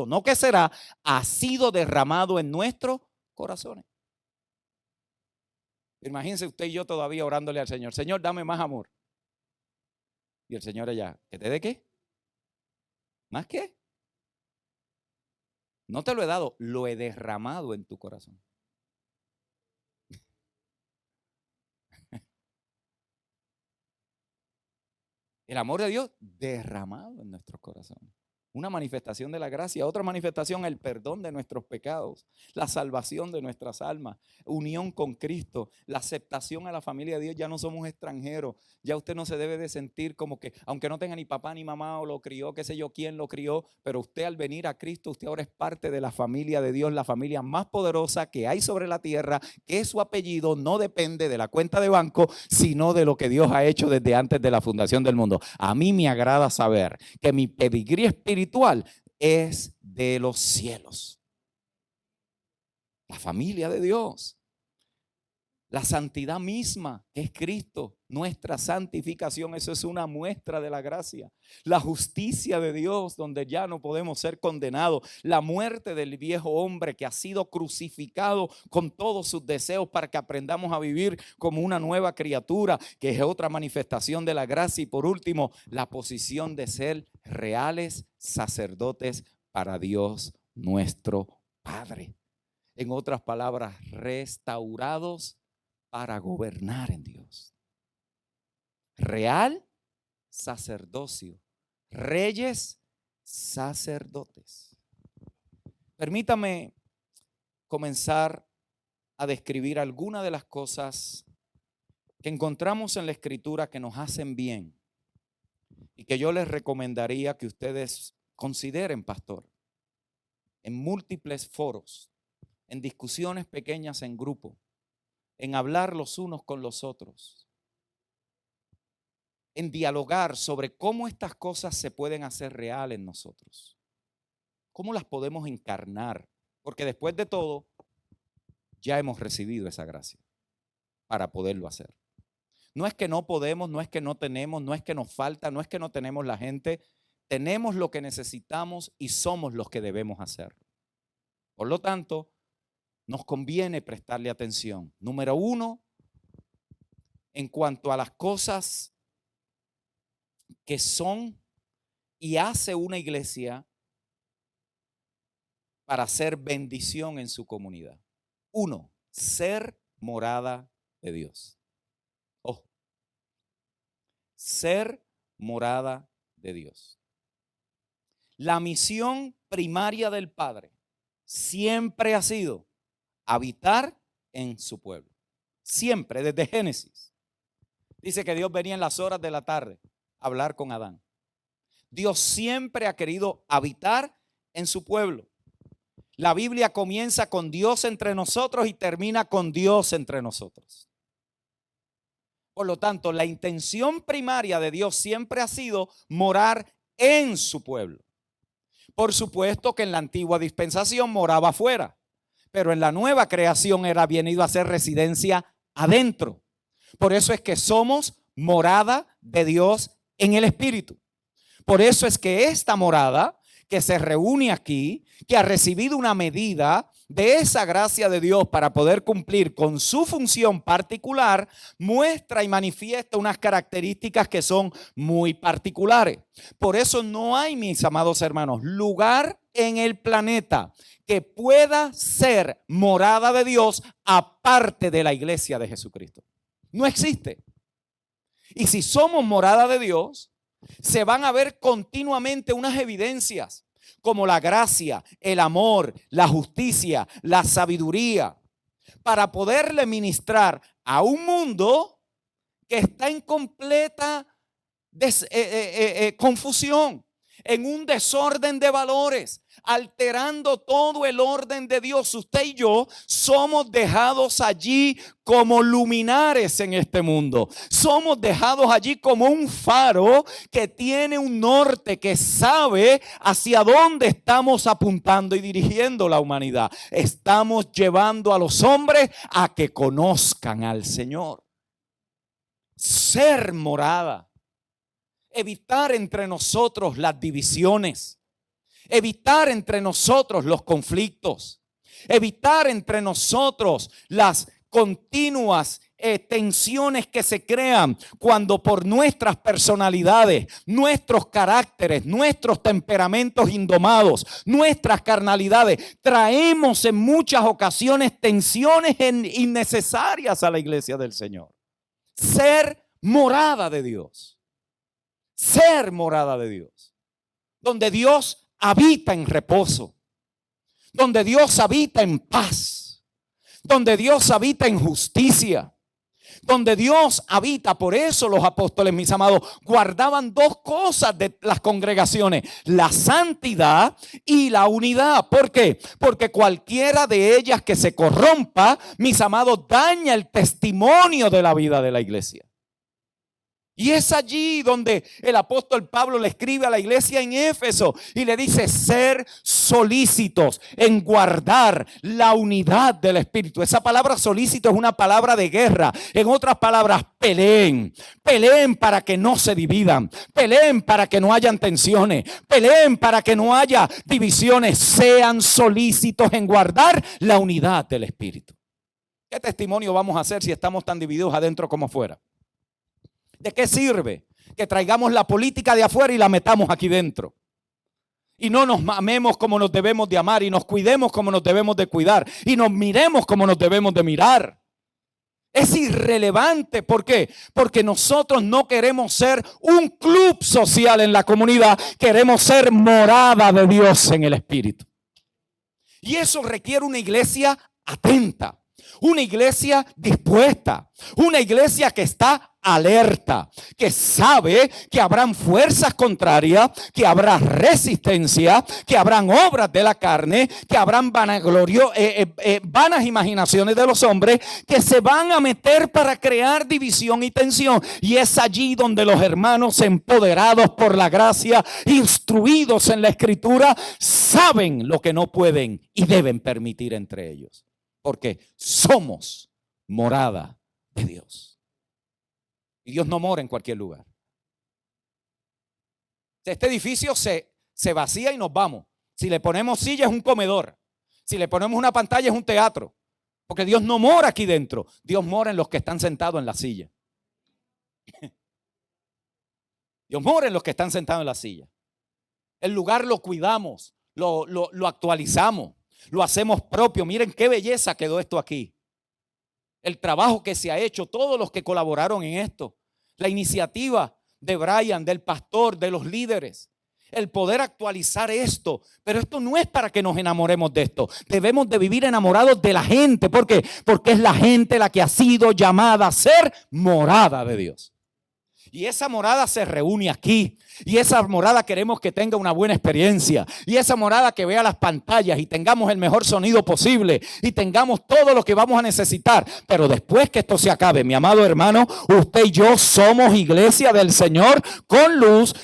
no que será, ha sido derramado en nuestros corazones. Imagínense usted y yo todavía orándole al Señor. Señor, dame más amor. Y el Señor allá, ¿que te dé qué? ¿Más qué? No te lo he dado, lo he derramado en tu corazón. El amor de Dios derramado en nuestros corazones. Una manifestación de la gracia, otra manifestación, el perdón de nuestros pecados, la salvación de nuestras almas, unión con Cristo, la aceptación a la familia de Dios. Ya no somos extranjeros, ya usted no se debe de sentir como que, aunque no tenga ni papá ni mamá o lo crió, qué sé yo quién lo crió, pero usted al venir a Cristo, usted ahora es parte de la familia de Dios, la familia más poderosa que hay sobre la tierra, que su apellido no depende de la cuenta de banco, sino de lo que Dios ha hecho desde antes de la fundación del mundo. A mí me agrada saber que mi pedigrí espiritual es de los cielos. La familia de Dios. La santidad misma, que es Cristo, nuestra santificación, eso es una muestra de la gracia. La justicia de Dios, donde ya no podemos ser condenados. La muerte del viejo hombre que ha sido crucificado con todos sus deseos para que aprendamos a vivir como una nueva criatura, que es otra manifestación de la gracia. Y por último, la posición de ser reales sacerdotes para Dios nuestro Padre. En otras palabras, restaurados para gobernar en Dios. Real sacerdocio. Reyes sacerdotes. Permítame comenzar a describir algunas de las cosas que encontramos en la Escritura que nos hacen bien y que yo les recomendaría que ustedes consideren, pastor, en múltiples foros, en discusiones pequeñas en grupo, en hablar los unos con los otros, en dialogar sobre cómo estas cosas se pueden hacer real en nosotros, cómo las podemos encarnar, porque después de todo ya hemos recibido esa gracia para poderlo hacer. No es que no podemos, no es que no tenemos, no es que nos falta, no es que no tenemos la gente, tenemos lo que necesitamos y somos los que debemos hacerlo. Por lo tanto, nos conviene prestarle atención. Número 1, en cuanto a las cosas que son y hace una iglesia para ser bendición en su comunidad. 1, ser morada de Dios. Ser morada de Dios. La misión primaria del Padre siempre ha sido habitar en su pueblo. Siempre, desde Génesis. Dice que Dios venía en las horas de la tarde a hablar con Adán. Dios siempre ha querido habitar en su pueblo. La Biblia comienza con Dios entre nosotros y termina con Dios entre nosotros. Por lo tanto, la intención primaria de Dios siempre ha sido morar en su pueblo. Por supuesto que en la antigua dispensación moraba afuera, pero en la nueva creación era venido a ser residencia adentro. Por eso es que somos morada de Dios en el Espíritu. Por eso es que esta morada que se reúne aquí, que ha recibido una medida de esa gracia de Dios para poder cumplir con su función particular, muestra y manifiesta unas características que son muy particulares. Por eso no hay, mis amados hermanos, lugar en el planeta que pueda ser morada de Dios aparte de la iglesia de Jesucristo. No existe. Y si somos morada de Dios, se van a ver continuamente unas evidencias como la gracia, el amor, la justicia, la sabiduría, para poderle ministrar a un mundo que está en completa confusión, en un desorden de valores, alterando todo el orden de Dios. Usted y yo somos dejados allí como luminares en este mundo. Somos dejados allí como un faro que tiene un norte, que sabe hacia dónde estamos apuntando y dirigiendo la humanidad. Estamos llevando a los hombres a que conozcan al Señor. Ser morada. Evitar entre nosotros las divisiones, evitar entre nosotros los conflictos, evitar entre nosotros las continuas tensiones que se crean cuando por nuestras personalidades, nuestros caracteres, nuestros temperamentos indomados, nuestras carnalidades, traemos en muchas ocasiones tensiones innecesarias a la iglesia del Señor. Ser morada de Dios. Ser morada de Dios, donde Dios habita en reposo, donde Dios habita en paz, donde Dios habita en justicia, donde Dios habita. Por eso los apóstoles, mis amados, guardaban dos cosas de las congregaciones: la santidad y la unidad. ¿Por qué? Porque cualquiera de ellas que se corrompa, mis amados, daña el testimonio de la vida de la iglesia. Y es allí donde el apóstol Pablo le escribe a la iglesia en Éfeso y le dice: ser solícitos en guardar la unidad del Espíritu. Esa palabra solícito es una palabra de guerra. En otras palabras, peleen. Peleen para que no se dividan. Peleen para que no hayan tensiones. Peleen para que no haya divisiones. Sean solícitos en guardar la unidad del Espíritu. ¿Qué testimonio vamos a hacer si estamos tan divididos adentro como afuera? ¿De qué sirve que traigamos la política de afuera y la metamos aquí dentro? Y no nos amemos como nos debemos de amar, y nos cuidemos como nos debemos de cuidar, y nos miremos como nos debemos de mirar. Es irrelevante. ¿Por qué? Porque nosotros no queremos ser un club social en la comunidad. Queremos ser morada de Dios en el Espíritu. Y eso requiere una iglesia atenta, una iglesia dispuesta, una iglesia que está alerta, que sabe que habrán fuerzas contrarias, que habrá resistencia, que habrán obras de la carne, que habrán vanas imaginaciones de los hombres que se van a meter para crear división y tensión. Y es allí donde los hermanos, empoderados por la gracia, instruidos en la Escritura, saben lo que no pueden y deben permitir entre ellos, porque somos morada de Dios. Y Dios no mora en cualquier lugar. Este edificio se vacía y nos vamos. Si le ponemos silla es un comedor. Si le ponemos una pantalla es un teatro. Porque Dios no mora aquí dentro. Dios mora en los que están sentados en la silla. Dios mora en los que están sentados en la silla. El lugar lo cuidamos, lo actualizamos, lo hacemos propio. Miren qué belleza quedó esto aquí. El trabajo que se ha hecho, todos los que colaboraron en esto, la iniciativa de Brian, del pastor, de los líderes, el poder actualizar esto. Pero esto no es para que nos enamoremos de esto. Debemos de vivir enamorados de la gente. ¿Por qué? Porque es la gente la que ha sido llamada a ser morada de Dios. Y esa morada se reúne aquí, Y esa morada queremos que tenga una buena experiencia. Y esa morada que vea las pantallas y tengamos el mejor sonido posible y tengamos todo lo que vamos a necesitar. Pero después que esto se acabe, mi amado hermano, usted y yo somos iglesia del Señor con luz,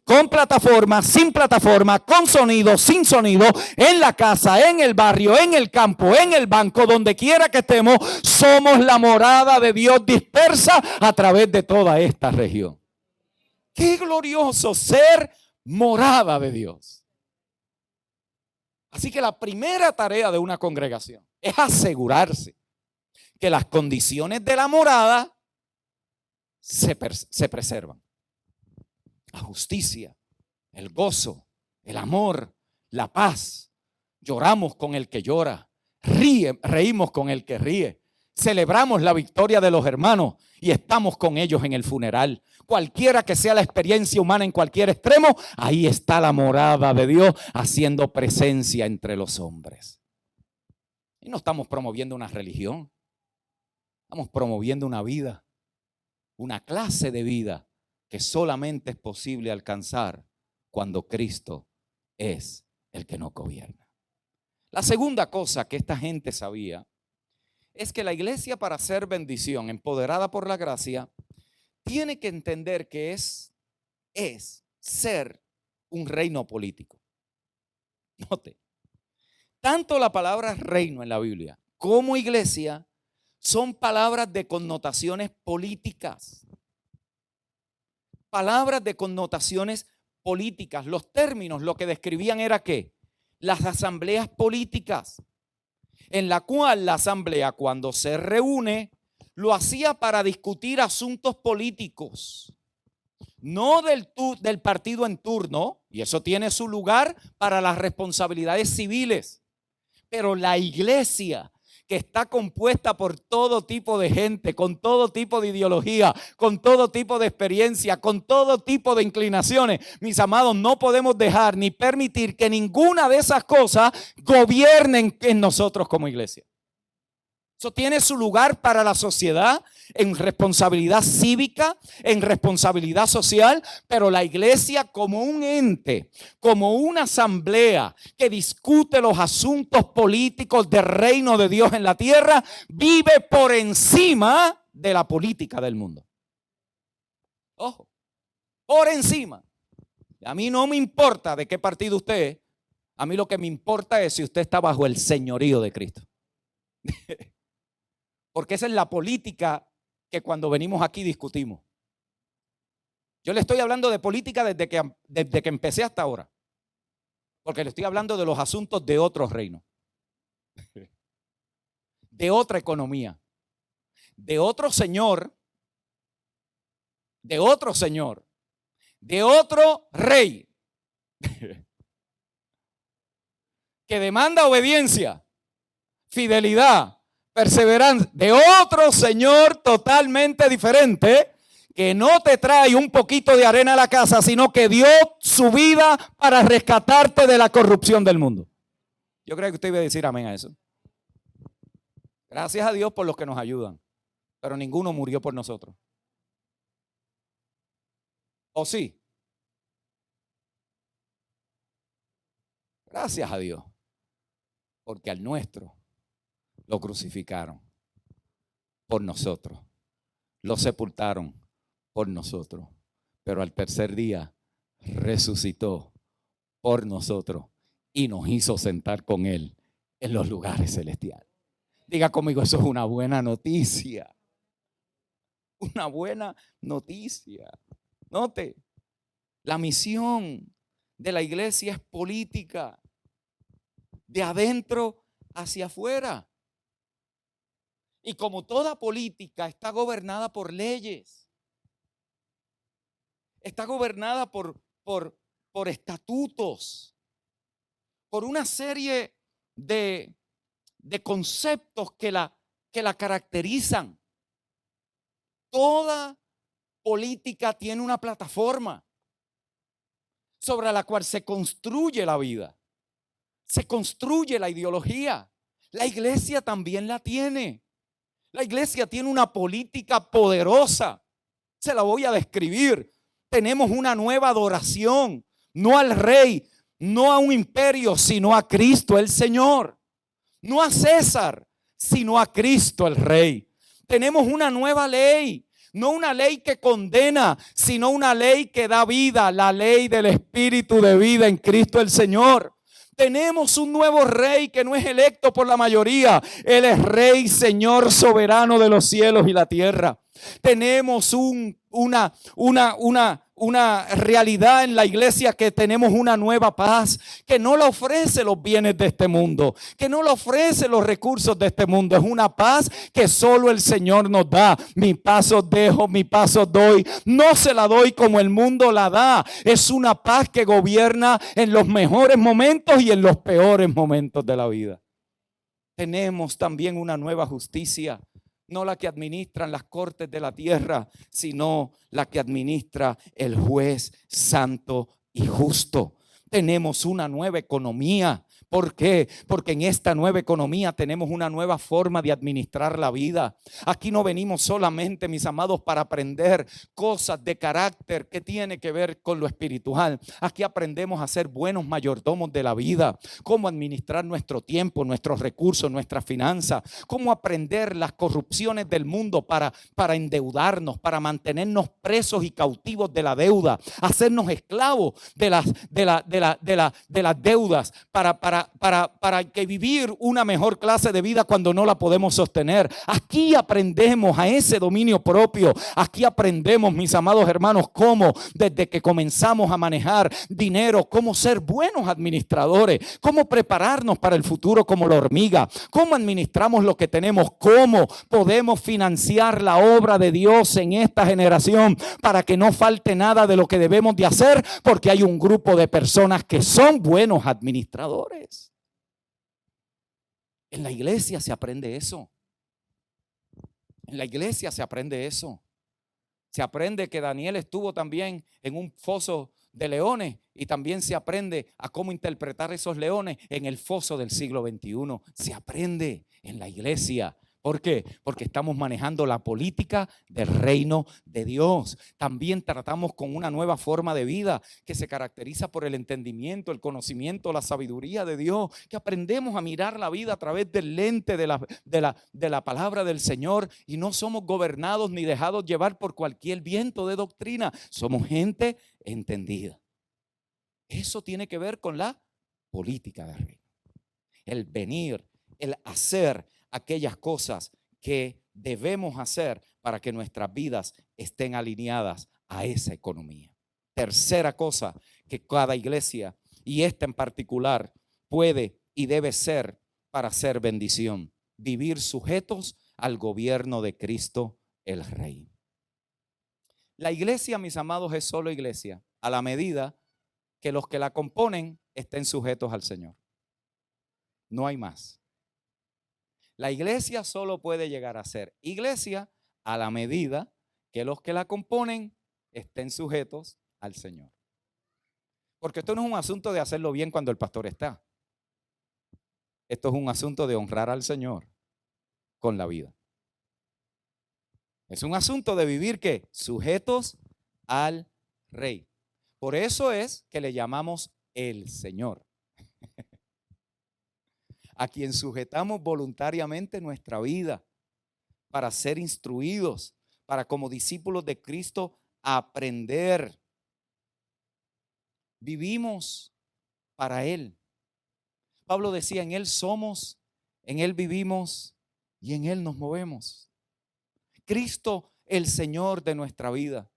con plataforma, sin plataforma, con sonido, sin sonido, en la casa, en el barrio, en el campo, en el banco, donde quiera que estemos, somos la morada de Dios dispersa a través de toda esta región. Qué glorioso ser morada de Dios. Así que la primera tarea de una congregación es asegurarse que las condiciones de la morada se preservan. La justicia, el gozo, el amor, la paz. Lloramos con el que llora, reímos con el que ríe, celebramos la victoria de los hermanos y estamos con ellos en el funeral. Cualquiera que sea la experiencia humana en cualquier extremo, ahí está la morada de Dios haciendo presencia entre los hombres. Y no estamos promoviendo una religión, estamos promoviendo una vida, una clase de vida que solamente es posible alcanzar cuando Cristo es el que nos gobierna. La segunda cosa que esta gente sabía es que la iglesia, para ser bendición, empoderada por la gracia, tiene que entender que es ser un reino político. Note, tanto la palabra reino en la Biblia como iglesia son palabras de connotaciones políticas. Palabras de connotaciones políticas. Los términos lo que describían era ¿qué? Las asambleas políticas, en la cual la asamblea, cuando se reúne, lo hacía para discutir asuntos políticos, no del partido en turno, y eso tiene su lugar para las responsabilidades civiles. Pero la iglesia, que está compuesta por todo tipo de gente, con todo tipo de ideología, con todo tipo de experiencia, con todo tipo de inclinaciones, mis amados, no podemos dejar ni permitir que ninguna de esas cosas gobiernen en nosotros como iglesia. Eso tiene su lugar para la sociedad en responsabilidad cívica, en responsabilidad social, pero la iglesia como un ente, como una asamblea que discute los asuntos políticos del reino de Dios en la tierra, vive por encima de la política del mundo. Ojo, por encima. A mí no me importa de qué partido usted es, a mí lo que me importa es si usted está bajo el señorío de Cristo. Porque esa es la política que cuando venimos aquí discutimos. Yo le estoy hablando de política desde que empecé hasta ahora. Porque le estoy hablando de los asuntos de otros reinos. De otra economía. De otro señor. De otro señor. De otro rey. Que demanda obediencia, fidelidad, perseverancia, de otro Señor totalmente diferente, que no te trae un poquito de arena a la casa, sino que dio su vida para rescatarte de la corrupción del mundo. Yo creo que usted iba a decir amén a eso. Gracias a Dios por los que nos ayudan, pero ninguno murió por nosotros. ¿O sí? Gracias a Dios, porque al nuestro lo crucificaron por nosotros, lo sepultaron por nosotros, pero al tercer día resucitó por nosotros y nos hizo sentar con Él en los lugares celestiales. Diga conmigo, eso es una buena noticia. Una buena noticia. Note, la misión de la iglesia es política, de adentro hacia afuera. Y como toda política está gobernada por leyes, está gobernada por estatutos, por una serie de conceptos que la caracterizan. Toda política tiene una plataforma sobre la cual se construye la vida, se construye la ideología. La iglesia también la tiene. La iglesia tiene una política poderosa. Se la voy a describir. Tenemos una nueva adoración, no al rey, no a un imperio, sino a Cristo el Señor. No a César, sino a Cristo el Rey. Tenemos una nueva ley, no una ley que condena, sino una ley que da vida, la ley del Espíritu de vida en Cristo el Señor. Tenemos un nuevo rey que no es electo por la mayoría. Él es Rey, Señor, soberano de los cielos y la tierra. Tenemos una realidad en la iglesia, que tenemos una nueva paz que no la ofrece los bienes de este mundo, que no la ofrece los recursos de este mundo. Es una paz que solo el Señor nos da. Mi paz os dejo, mi paz os doy. No se la doy como el mundo la da. Es una paz que gobierna en los mejores momentos y en los peores momentos de la vida. Tenemos también una nueva justicia, no la que administran las cortes de la tierra, sino la que administra el juez santo y justo. Tenemos una nueva economía. ¿Por qué? Porque en esta nueva economía tenemos una nueva forma de administrar la vida. Aquí no venimos solamente, mis amados, para aprender cosas de carácter que tiene que ver con lo espiritual. Aquí aprendemos a ser buenos mayordomos de la vida, cómo administrar nuestro tiempo, nuestros recursos, nuestras finanzas, cómo aprender las corrupciones del mundo para endeudarnos, para mantenernos presos y cautivos de la deuda, hacernos esclavos de las deudas, para que vivir una mejor clase de vida cuando no la podemos sostener. Aquí aprendemos a ese dominio propio. Aquí aprendemos, mis amados hermanos, cómo desde que comenzamos a manejar dinero, cómo ser buenos administradores, cómo prepararnos para el futuro como la hormiga, cómo administramos lo que tenemos, cómo podemos financiar la obra de Dios en esta generación para que no falte nada de lo que debemos de hacer, porque hay un grupo de personas que son buenos administradores. En la iglesia se aprende eso. En la iglesia se aprende eso. Se aprende que Daniel estuvo también en un foso de leones, y también se aprende a cómo interpretar esos leones en el foso del siglo XXI. Se aprende en la iglesia. ¿Por qué? Porque estamos manejando la política del reino de Dios. También tratamos con una nueva forma de vida que se caracteriza por el entendimiento, el conocimiento, la sabiduría de Dios, que aprendemos a mirar la vida a través del lente de la palabra del Señor, y no somos gobernados ni dejados llevar por cualquier viento de doctrina. Somos gente entendida. Eso tiene que ver con la política del reino. El venir, el hacer aquellas cosas que debemos hacer para que nuestras vidas estén alineadas a esa economía. Tercera cosa que cada iglesia, y esta en particular, puede y debe ser para hacer bendición: vivir sujetos al gobierno de Cristo el Rey. La iglesia, mis amados, es solo iglesia a la medida que los que la componen estén sujetos al Señor. No hay más. La iglesia solo puede llegar a ser iglesia a la medida que los que la componen estén sujetos al Señor. Porque esto no es un asunto de hacerlo bien cuando el pastor está. Esto es un asunto de honrar al Señor con la vida. Es un asunto de vivir, ¿qué? Sujetos al Rey. Por eso es que le llamamos el Señor, a quien sujetamos voluntariamente nuestra vida para ser instruidos, para como discípulos de Cristo aprender. Vivimos para Él. Pablo decía: en Él somos, en Él vivimos y en Él nos movemos. Cristo el Señor de nuestra vida.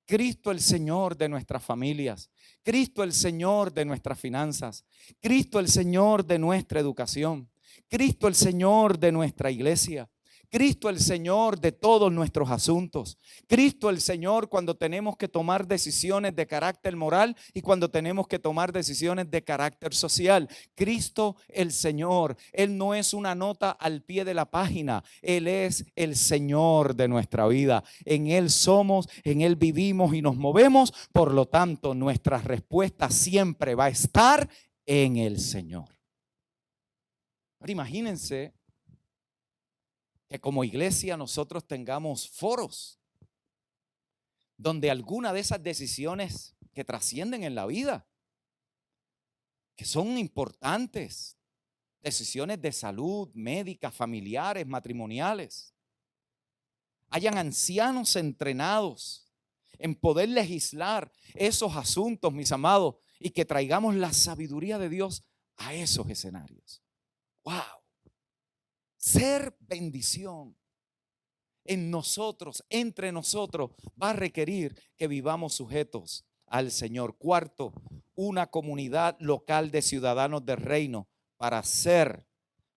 Cristo el Señor de nuestras familias. Cristo el Señor de nuestras finanzas. Cristo el Señor de nuestra educación. Cristo el Señor de nuestra iglesia. Cristo el Señor de todos nuestros asuntos. Cristo el Señor cuando tenemos que tomar decisiones de carácter moral y cuando tenemos que tomar decisiones de carácter social. Cristo el Señor. Él no es una nota al pie de la página. Él es el Señor de nuestra vida. En Él somos, en Él vivimos y nos movemos. Por lo tanto, nuestra respuesta siempre va a estar en el Señor. Ahora imagínense que como iglesia nosotros tengamos foros donde alguna de esas decisiones que trascienden en la vida, que son importantes, decisiones de salud, médicas, familiares, matrimoniales, hayan ancianos entrenados en poder legislar esos asuntos, mis amados, y que traigamos la sabiduría de Dios a esos escenarios. ¡Wow! Ser bendición en nosotros, entre nosotros, va a requerir que vivamos sujetos al Señor. Cuarto, una comunidad local de ciudadanos del reino para hacer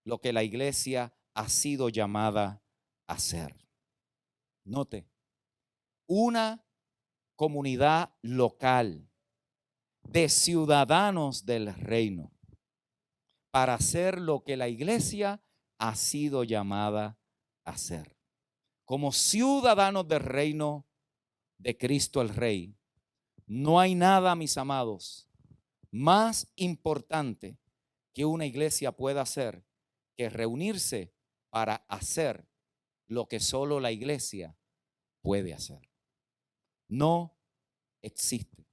lo que la iglesia ha sido llamada a hacer. Note, una comunidad local de ciudadanos del reino para hacer lo que la iglesia ha sido llamada a hacer. Como ciudadanos del reino de Cristo el Rey, no hay nada, mis amados, más importante que una iglesia pueda hacer que reunirse para hacer lo que solo la iglesia puede hacer. No existe.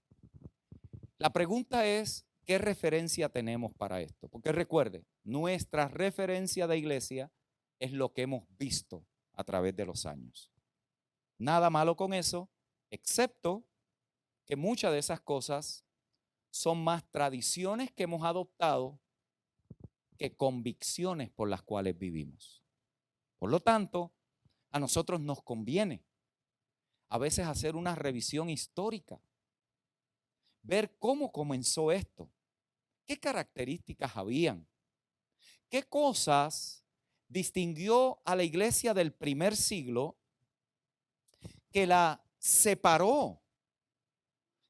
La pregunta es, ¿qué referencia tenemos para esto? Porque recuerde, nuestra referencia de iglesia es lo que hemos visto a través de los años. Nada malo con eso, excepto que muchas de esas cosas son más tradiciones que hemos adoptado que convicciones por las cuales vivimos. Por lo tanto, a nosotros nos conviene a veces hacer una revisión histórica, ver cómo comenzó esto, qué características habían, qué cosas distinguió a la iglesia del primer siglo que la separó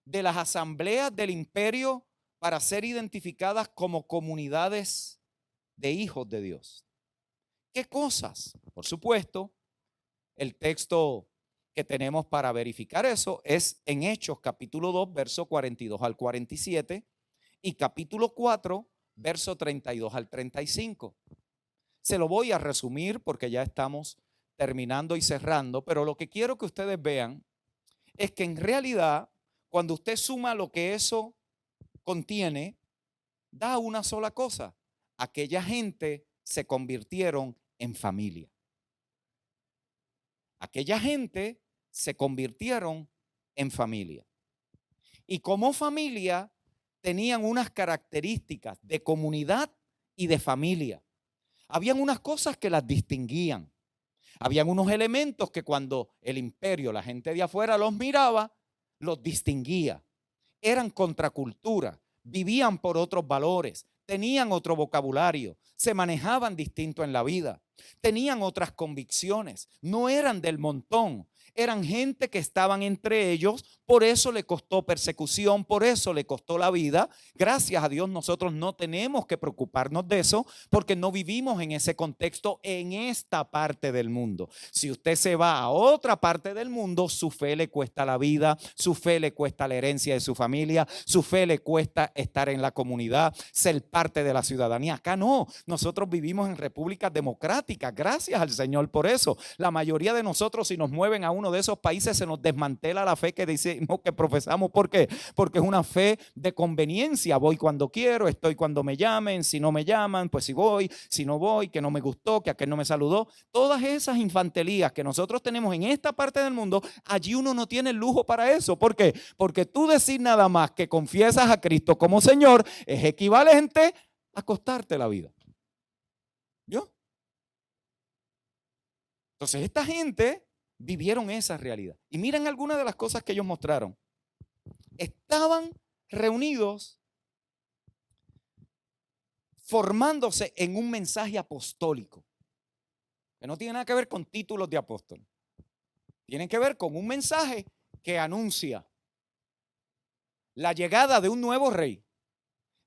de las asambleas del imperio para ser identificadas como comunidades de hijos de Dios. ¿Qué cosas? Por supuesto, el texto que tenemos para verificar eso es en Hechos capítulo 2, verso 42 al 47 y capítulo 4, verso 32 al 35. Se lo voy a resumir porque ya estamos terminando y cerrando, pero lo que quiero que ustedes vean es que en realidad, cuando usted suma lo que eso contiene, da una sola cosa. Aquella gente se convirtieron en familia. Aquella gente se convirtieron en familia. Y como familia tenían unas características de comunidad y de familia. Habían unas cosas que las distinguían. Habían unos elementos que cuando el imperio, la gente de afuera los miraba, los distinguía. Eran contracultura, vivían por otros valores, tenían otro vocabulario, se manejaban distinto en la vida, tenían otras convicciones, no eran del montón. Eran gente que estaban entre ellos, por eso le costó persecución, por eso le costó la vida. Gracias a Dios nosotros no tenemos que preocuparnos de eso porque no vivimos en ese contexto en esta parte del mundo. Si usted se va a otra parte del mundo, su fe le cuesta la vida, su fe le cuesta la herencia de su familia, su fe le cuesta estar en la comunidad, ser parte de la ciudadanía. Acá no, nosotros vivimos en repúblicas democráticas, gracias al Señor por eso. La mayoría de nosotros, si nos mueven a uno de esos países, se nos desmantela la fe que decimos que profesamos. ¿Por qué? Porque es una fe de conveniencia. Voy cuando quiero, estoy cuando me llamen. Si no me llaman, pues si voy. Si no voy, que no me gustó, que aquel no me saludó. Todas esas infantilías que nosotros tenemos en esta parte del mundo, allí uno no tiene el lujo para eso. ¿Por qué? Porque tú decir nada más que confiesas a Cristo como Señor es equivalente a costarte la vida. ¿Yo? Entonces esta gente vivieron esa realidad. Y miren algunas de las cosas que ellos mostraron. Estaban reunidos formándose en un mensaje apostólico, que no tiene nada que ver con títulos de apóstol. Tiene que ver con un mensaje que anuncia la llegada de un nuevo rey,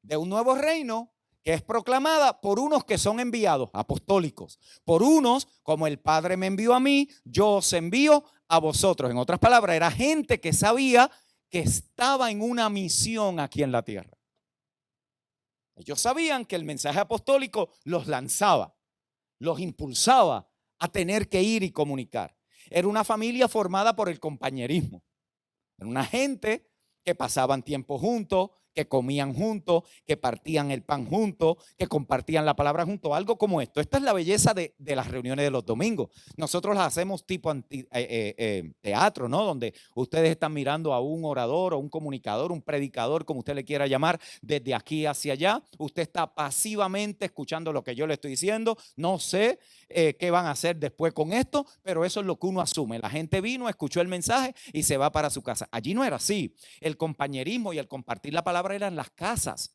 de un nuevo reino que es proclamada por unos que son enviados, apostólicos, por unos como el Padre me envió a mí, yo os envío a vosotros. En otras palabras, era gente que sabía que estaba en una misión aquí en la tierra. Ellos sabían que el mensaje apostólico los lanzaba, los impulsaba a tener que ir y comunicar. Era una familia formada por el compañerismo. Era una gente que pasaban tiempo juntos, que comían juntos, que partían el pan juntos, que compartían la palabra juntos, algo como esto. Esta es la belleza de las reuniones de los domingos. Nosotros las hacemos tipo teatro, ¿no? Donde ustedes están mirando a un orador o un comunicador, un predicador, como usted le quiera llamar, desde aquí hacia allá. Usted está pasivamente escuchando lo que yo le estoy diciendo. No sé qué van a hacer después con esto, pero eso es lo que uno asume. La gente vino, escuchó el mensaje y se va para su casa. Allí no era así. El compañerismo y el compartir la palabra era en las casas,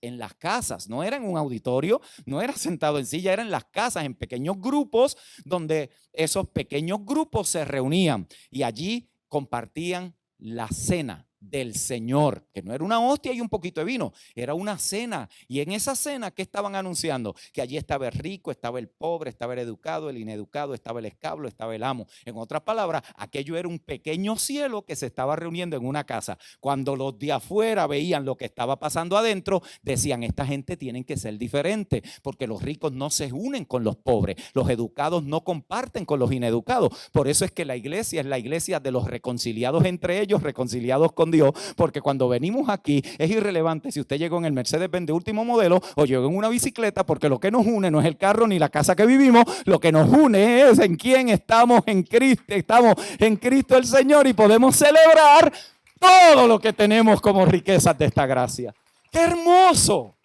no era en un auditorio, no era sentado en silla, era en las casas, en pequeños grupos, donde esos pequeños grupos se reunían y allí compartían la cena del Señor, que no era una hostia y un poquito de vino, era una cena. Y en esa cena, ¿qué estaban anunciando? Que allí estaba el rico, estaba el pobre, estaba el educado, el ineducado, estaba el esclavo, estaba el amo. En otras palabras, aquello era un pequeño cielo que se estaba reuniendo en una casa. Cuando los de afuera veían lo que estaba pasando adentro, decían, esta gente tiene que ser diferente, porque los ricos no se unen con los pobres, los educados no comparten con los ineducados. Por eso es que la iglesia es la iglesia de los reconciliados entre ellos, reconciliados con Dios, porque cuando venimos aquí es irrelevante si usted llegó en el Mercedes-Benz de último modelo o llegó en una bicicleta, porque lo que nos une no es el carro ni la casa que vivimos, lo que nos une es en quién estamos en Cristo el Señor, y podemos celebrar todo lo que tenemos como riquezas de esta gracia. ¡Qué hermoso!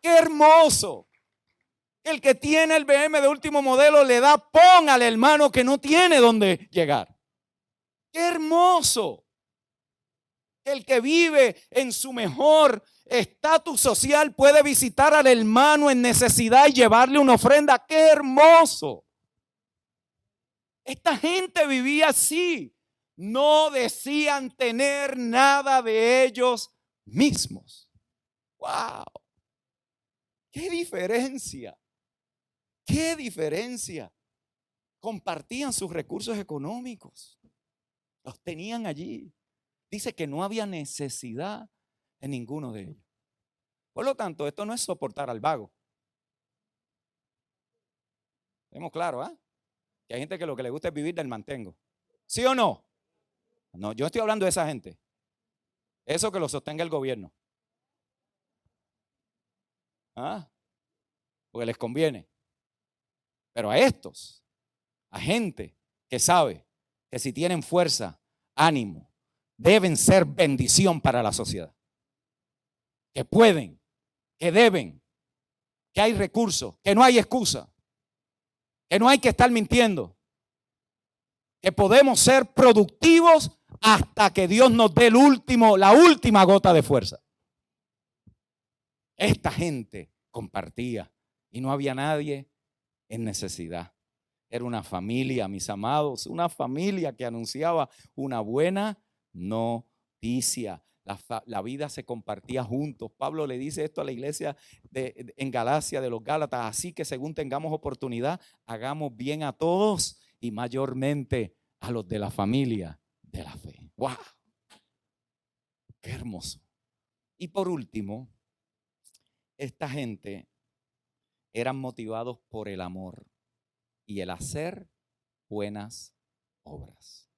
¡Qué hermoso! El que tiene el BM de último modelo le da pon al hermano que no tiene dónde llegar. ¡Qué hermoso! El que vive en su mejor estatus social puede visitar al hermano en necesidad y llevarle una ofrenda. ¡Qué hermoso! Esta gente vivía así. No decían tener nada de ellos mismos. ¡Wow! ¡Qué diferencia! ¡Qué diferencia! Compartían sus recursos económicos. Los tenían allí. Dice que no había necesidad en ninguno de ellos. Por lo tanto, esto no es soportar al vago. Tenemos claro, ¿ah? Que hay gente que lo que le gusta es vivir del mantengo. ¿Sí o no? No, yo estoy hablando de esa gente. Eso que lo sostenga el gobierno. ¿Ah? Porque les conviene. Pero a estos, a gente que sabe que si tienen fuerza, ánimo, deben ser bendición para la sociedad. Que pueden, que deben, que hay recursos, que no hay excusa, que no hay que estar mintiendo, que podemos ser productivos hasta que Dios nos dé la última gota de fuerza. Esta gente compartía y no había nadie en necesidad. Era una familia, mis amados, una familia que anunciaba una buena noticia. La vida se compartía juntos. Pablo le dice esto a la iglesia en Galacia de los Gálatas. Así que según tengamos oportunidad, hagamos bien a todos y mayormente a los de la familia de la fe. ¡Wow! ¡Qué hermoso! Y por último, esta gente eran motivados por el amor y el hacer buenas obras.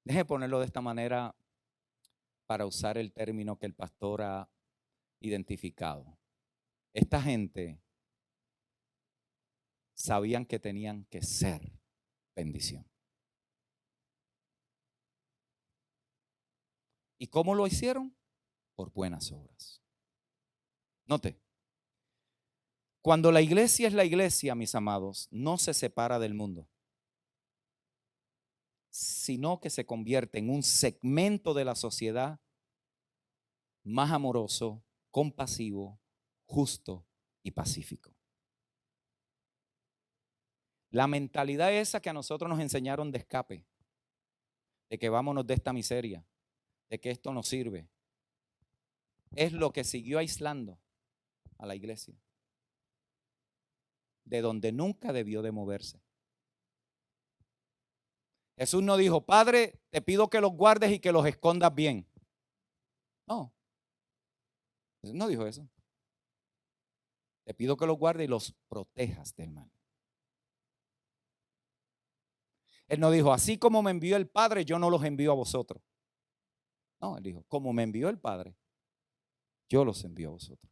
Deje ponerlo de esta manera para usar el término que el pastor ha identificado. Esta gente sabían que tenían que ser bendición. ¿Y cómo lo hicieron? Por buenas obras. Note, cuando la iglesia es la iglesia, mis amados, no se separa del mundo, sino que se convierte en un segmento de la sociedad más amoroso, compasivo, justo y pacífico. La mentalidad esa que a nosotros nos enseñaron de escape, de que vámonos de esta miseria, de que esto no sirve, es lo que siguió aislando a la iglesia, de donde nunca debió de moverse. Jesús no dijo, Padre, te pido que los guardes y que los escondas bien. No, Jesús no dijo eso. Te pido que los guardes y los protejas del mal. Él no dijo, así como me envió el Padre, yo no los envío a vosotros. No, él dijo, como me envió el Padre, yo los envío a vosotros.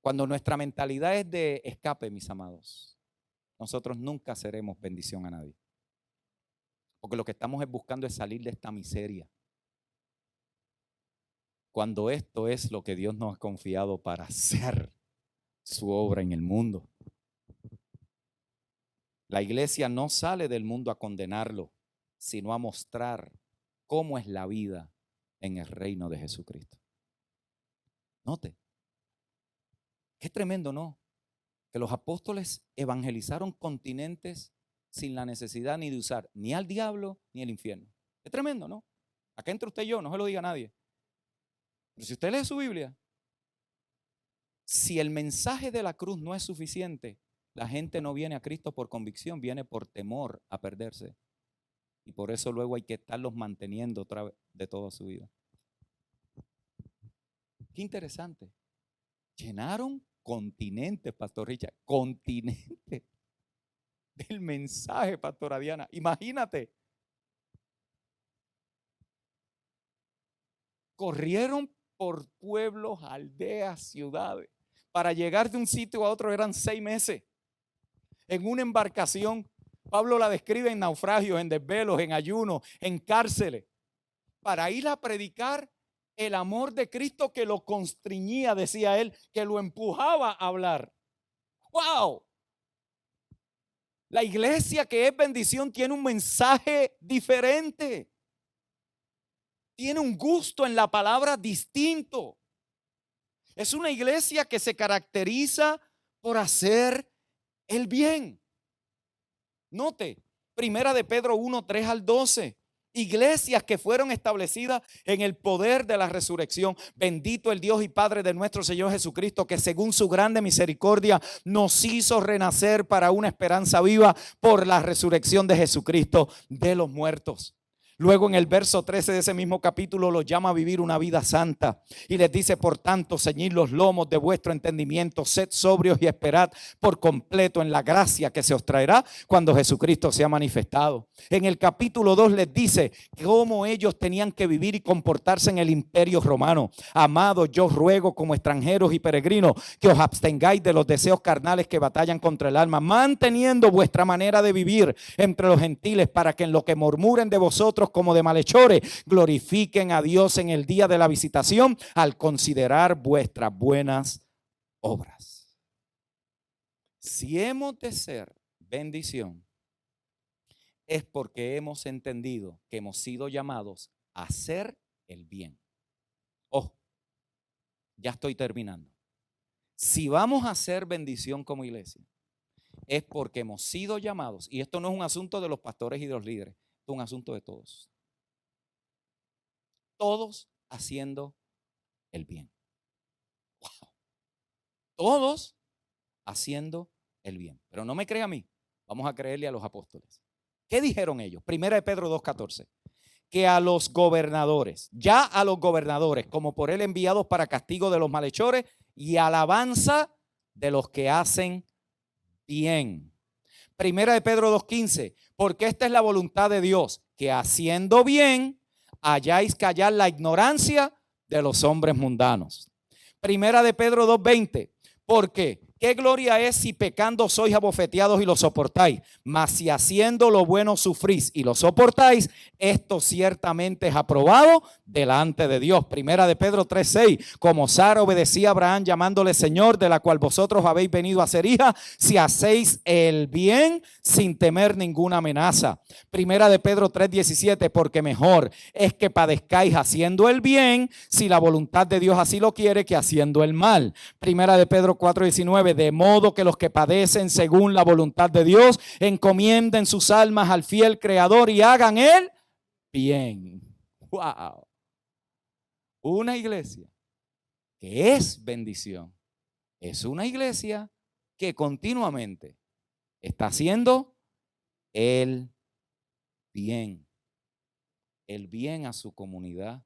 Cuando nuestra mentalidad es de escape, mis amados, nosotros nunca seremos bendición a nadie. Porque lo que estamos es buscando es salir de esta miseria. Cuando esto es lo que Dios nos ha confiado para hacer su obra en el mundo. La iglesia no sale del mundo a condenarlo, sino a mostrar cómo es la vida en el reino de Jesucristo. Note, qué tremendo, ¿no? Que los apóstoles evangelizaron continentes sin la necesidad ni de usar ni al diablo ni el infierno. Es tremendo, ¿no? Acá entre usted y yo, no se lo diga a nadie. Pero si usted lee su Biblia, si el mensaje de la cruz no es suficiente, la gente no viene a Cristo por convicción, viene por temor a perderse. Y por eso luego hay que estarlos manteniendo otra vez de toda su vida. Qué interesante. Llenaron continentes, Pastor Richard, continentes del mensaje, Pastora Diana. Imagínate. Corrieron por pueblos, aldeas, ciudades. Para llegar de un sitio a otro eran 6 meses. En una embarcación, Pablo la describe en naufragios, en desvelos, en ayunos, en cárceles. Para ir a predicar el amor de Cristo que lo constreñía, decía él, que lo empujaba a hablar. ¡Wow! La iglesia que es bendición tiene un mensaje diferente. Tiene un gusto en la palabra distinto. Es una iglesia que se caracteriza por hacer el bien. Note, primera de Pedro 1, 3 al 12. Iglesias que fueron establecidas en el poder de la resurrección. Bendito el Dios y Padre de nuestro Señor Jesucristo, que según su grande misericordia nos hizo renacer para una esperanza viva por la resurrección de Jesucristo de los muertos. Luego en el verso 13 de ese mismo capítulo los llama a vivir una vida santa y les dice: por tanto, ceñid los lomos de vuestro entendimiento, sed sobrios y esperad por completo en la gracia que se os traerá cuando Jesucristo sea manifestado. En el capítulo 2 les dice cómo ellos tenían que vivir y comportarse en el imperio romano. Amados, yo ruego como extranjeros y peregrinos que os abstengáis de los deseos carnales que batallan contra el alma, manteniendo vuestra manera de vivir entre los gentiles, para que en lo que murmuren de vosotros como de malhechores, glorifiquen a Dios en el día de la visitación al considerar vuestras buenas obras. Si hemos de ser bendición, es porque hemos entendido que hemos sido llamados a hacer el bien. Oh, ya estoy terminando. Si vamos a hacer bendición como iglesia, es porque hemos sido llamados, y esto no es un asunto de los pastores y de los líderes, es un asunto de todos. Todos haciendo el bien. Wow. Todos haciendo el bien. Pero no me crea a mí, vamos a creerle a los apóstoles. ¿Qué dijeron ellos? Primera de Pedro 2:14. Que a los gobernadores, ya a los gobernadores, como por él enviados para castigo de los malhechores y alabanza de los que hacen bien. Primera de Pedro 2:15, porque esta es la voluntad de Dios, que haciendo bien hayáis callar la ignorancia de los hombres mundanos. Primera de Pedro 2:20, porque qué gloria es si pecando sois abofeteados y lo soportáis, mas si haciendo lo bueno sufrís y lo soportáis, esto ciertamente es aprobado delante de Dios. Primera de Pedro 3:6, como Sara obedecía a Abraham llamándole Señor, de la cual vosotros habéis venido a ser hija, si hacéis el bien sin temer ninguna amenaza. Primera de Pedro 3:17, porque mejor es que padezcáis haciendo el bien, si la voluntad de Dios así lo quiere, que haciendo el mal. Primera de Pedro 4:19, de modo que los que padecen según la voluntad de Dios encomienden sus almas al fiel Creador y hagan el bien. Wow. Una iglesia que es bendición es una iglesia que continuamente está haciendo el bien a su comunidad,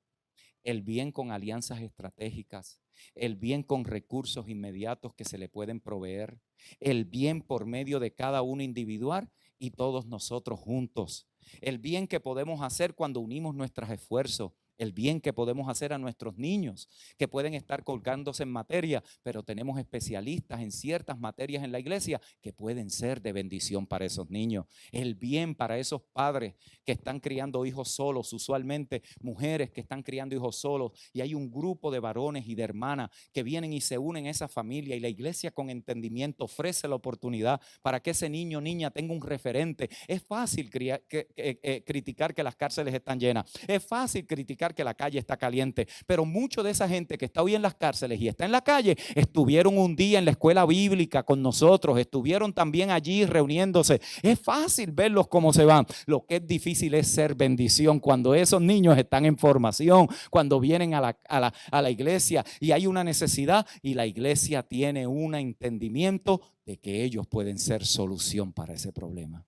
el bien con alianzas estratégicas, el bien con recursos inmediatos que se le pueden proveer, el bien por medio de cada uno individual y todos nosotros juntos. el bien que podemos hacer cuando unimos nuestros esfuerzos, el bien que podemos hacer a nuestros niños que pueden estar colgándose en materia, pero tenemos especialistas en ciertas materias en la iglesia que pueden ser de bendición para esos niños. El bien para esos padres que están criando hijos solos, usualmente mujeres que están criando hijos solos, y hay un grupo de varones y de hermanas que vienen y se unen a esa familia, y la iglesia con entendimiento ofrece la oportunidad para que ese niño o niña tenga un referente. Es fácil criticar que las cárceles están llenas, es fácil criticar que la calle está caliente, pero mucho de esa gente que está hoy en las cárceles y está en la calle, estuvieron un día en la escuela bíblica con nosotros, estuvieron también allí reuniéndose. Es fácil verlos cómo se van. Lo que es difícil es ser bendición cuando esos niños están en formación, cuando vienen a la iglesia y hay una necesidad y la iglesia tiene un entendimiento de que ellos pueden ser solución para ese problema.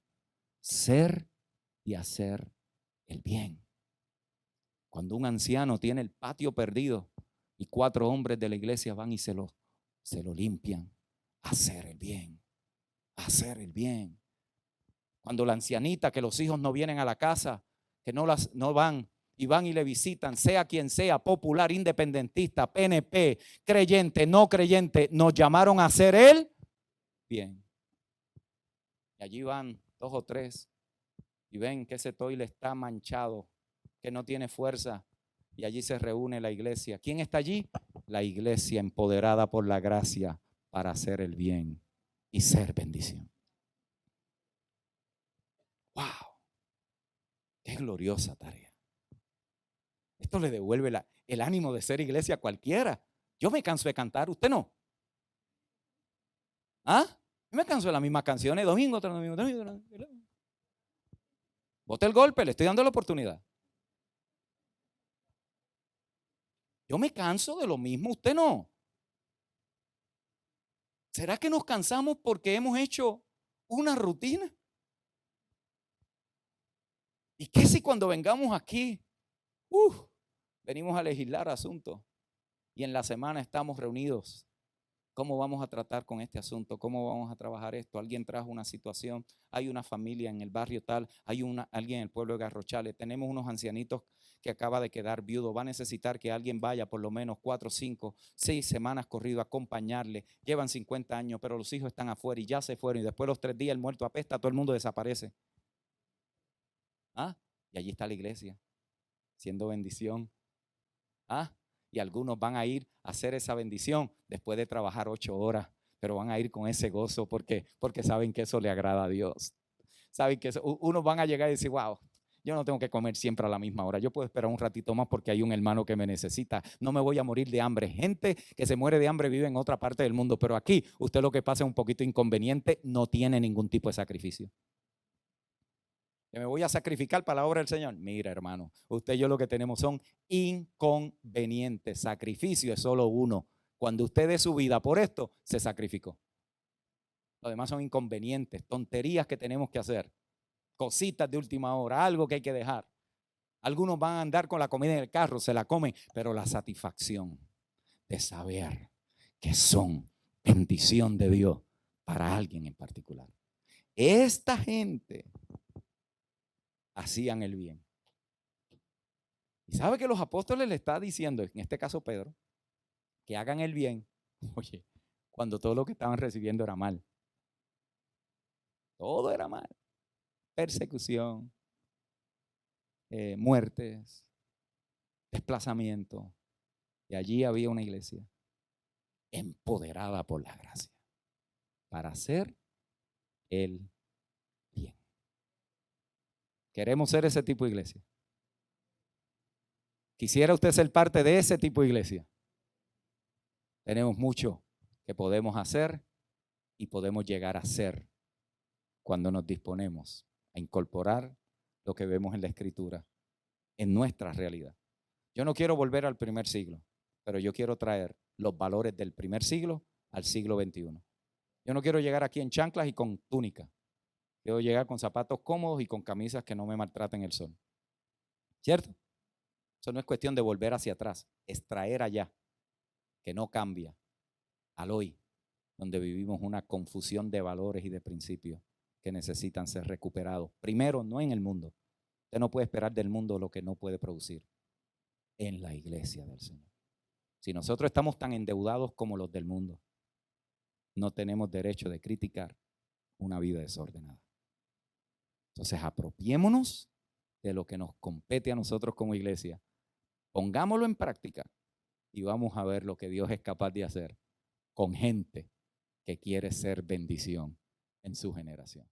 Ser y hacer el bien. Cuando un anciano tiene el patio perdido y 4 hombres de la iglesia van y se lo limpian, hacer el bien, hacer el bien. Cuando la ancianita, que los hijos no vienen a la casa, que no van y van y le visitan, sea quien sea, popular, independentista, PNP, creyente, no creyente, nos llamaron a hacer el bien. Y allí van 2 o 3 y ven que ese toile está manchado, que no tiene fuerza, y allí se reúne la iglesia. ¿Quién está allí? La iglesia empoderada por la gracia para hacer el bien y ser bendición. ¡Wow! ¡Qué gloriosa tarea! Esto le devuelve el ánimo de ser iglesia a cualquiera. Yo me canso de cantar, ¿usted no? ¿Ah? Yo me canso de las mismas canciones, domingo tras domingo. Bote el golpe, le estoy dando la oportunidad. Yo me canso de lo mismo, usted no. ¿Será que nos cansamos porque hemos hecho una rutina? ¿Y qué si cuando vengamos aquí, venimos a legislar asuntos y en la semana estamos reunidos? ¿Cómo vamos a tratar con este asunto? ¿Cómo vamos a trabajar esto? Alguien trajo una situación, hay una familia en el barrio tal, hay alguien en el pueblo de Garrochales, tenemos unos ancianitos que acaba de quedar viudo, va a necesitar que alguien vaya por lo menos 4, 5, 6 semanas corrido a acompañarle. Llevan 50 años, pero los hijos están afuera y ya se fueron, y después los 3 días el muerto apesta, todo el mundo desaparece. Y allí está la iglesia, siendo bendición. Y algunos van a ir a hacer esa bendición después de trabajar 8 horas, pero van a ir con ese gozo porque saben que eso le agrada a Dios. Saben que unos van a llegar y decir, wow, yo no tengo que comer siempre a la misma hora, yo puedo esperar un ratito más porque hay un hermano que me necesita, no me voy a morir de hambre. Gente que se muere de hambre vive en otra parte del mundo, pero aquí usted lo que pasa es un poquito inconveniente, no tiene ningún tipo de sacrificio. Que me voy a sacrificar para la obra del Señor. Mira, hermano, usted y yo lo que tenemos son inconvenientes. Sacrificio es solo uno. Cuando usted dé su vida por esto, se sacrificó. Lo demás son inconvenientes, tonterías que tenemos que hacer, cositas de última hora, algo que hay que dejar. Algunos van a andar con la comida en el carro, se la comen, pero la satisfacción de saber que son bendición de Dios para alguien en particular. Esta gente hacían el bien. Y sabe que los apóstoles le está diciendo, en este caso Pedro, que hagan el bien, oye, cuando todo lo que estaban recibiendo era mal. Todo era mal. Persecución, muertes, desplazamiento. Y allí había una iglesia empoderada por la gracia para hacer el bien. Queremos ser ese tipo de iglesia. ¿Quisiera usted ser parte de ese tipo de iglesia? Tenemos mucho que podemos hacer y podemos llegar a ser cuando nos disponemos a incorporar lo que vemos en la Escritura en nuestra realidad. Yo no quiero volver al primer siglo, pero yo quiero traer los valores del primer siglo al siglo XXI. Yo no quiero llegar aquí en chanclas y con túnica. Quiero llegar con zapatos cómodos y con camisas que no me maltraten el sol. ¿Cierto? Eso no es cuestión de volver hacia atrás, es traer allá, que no cambia, al hoy, donde vivimos una confusión de valores y de principios que necesitan ser recuperados. Primero, no en el mundo, Usted no puede esperar del mundo lo que no puede producir en la iglesia del Señor. Si nosotros estamos tan endeudados como los del mundo, no tenemos derecho de criticar una vida desordenada. Entonces, apropiémonos de lo que nos compete a nosotros como iglesia. Pongámoslo en práctica y vamos a ver lo que Dios es capaz de hacer con gente que quiere ser bendición en su generación.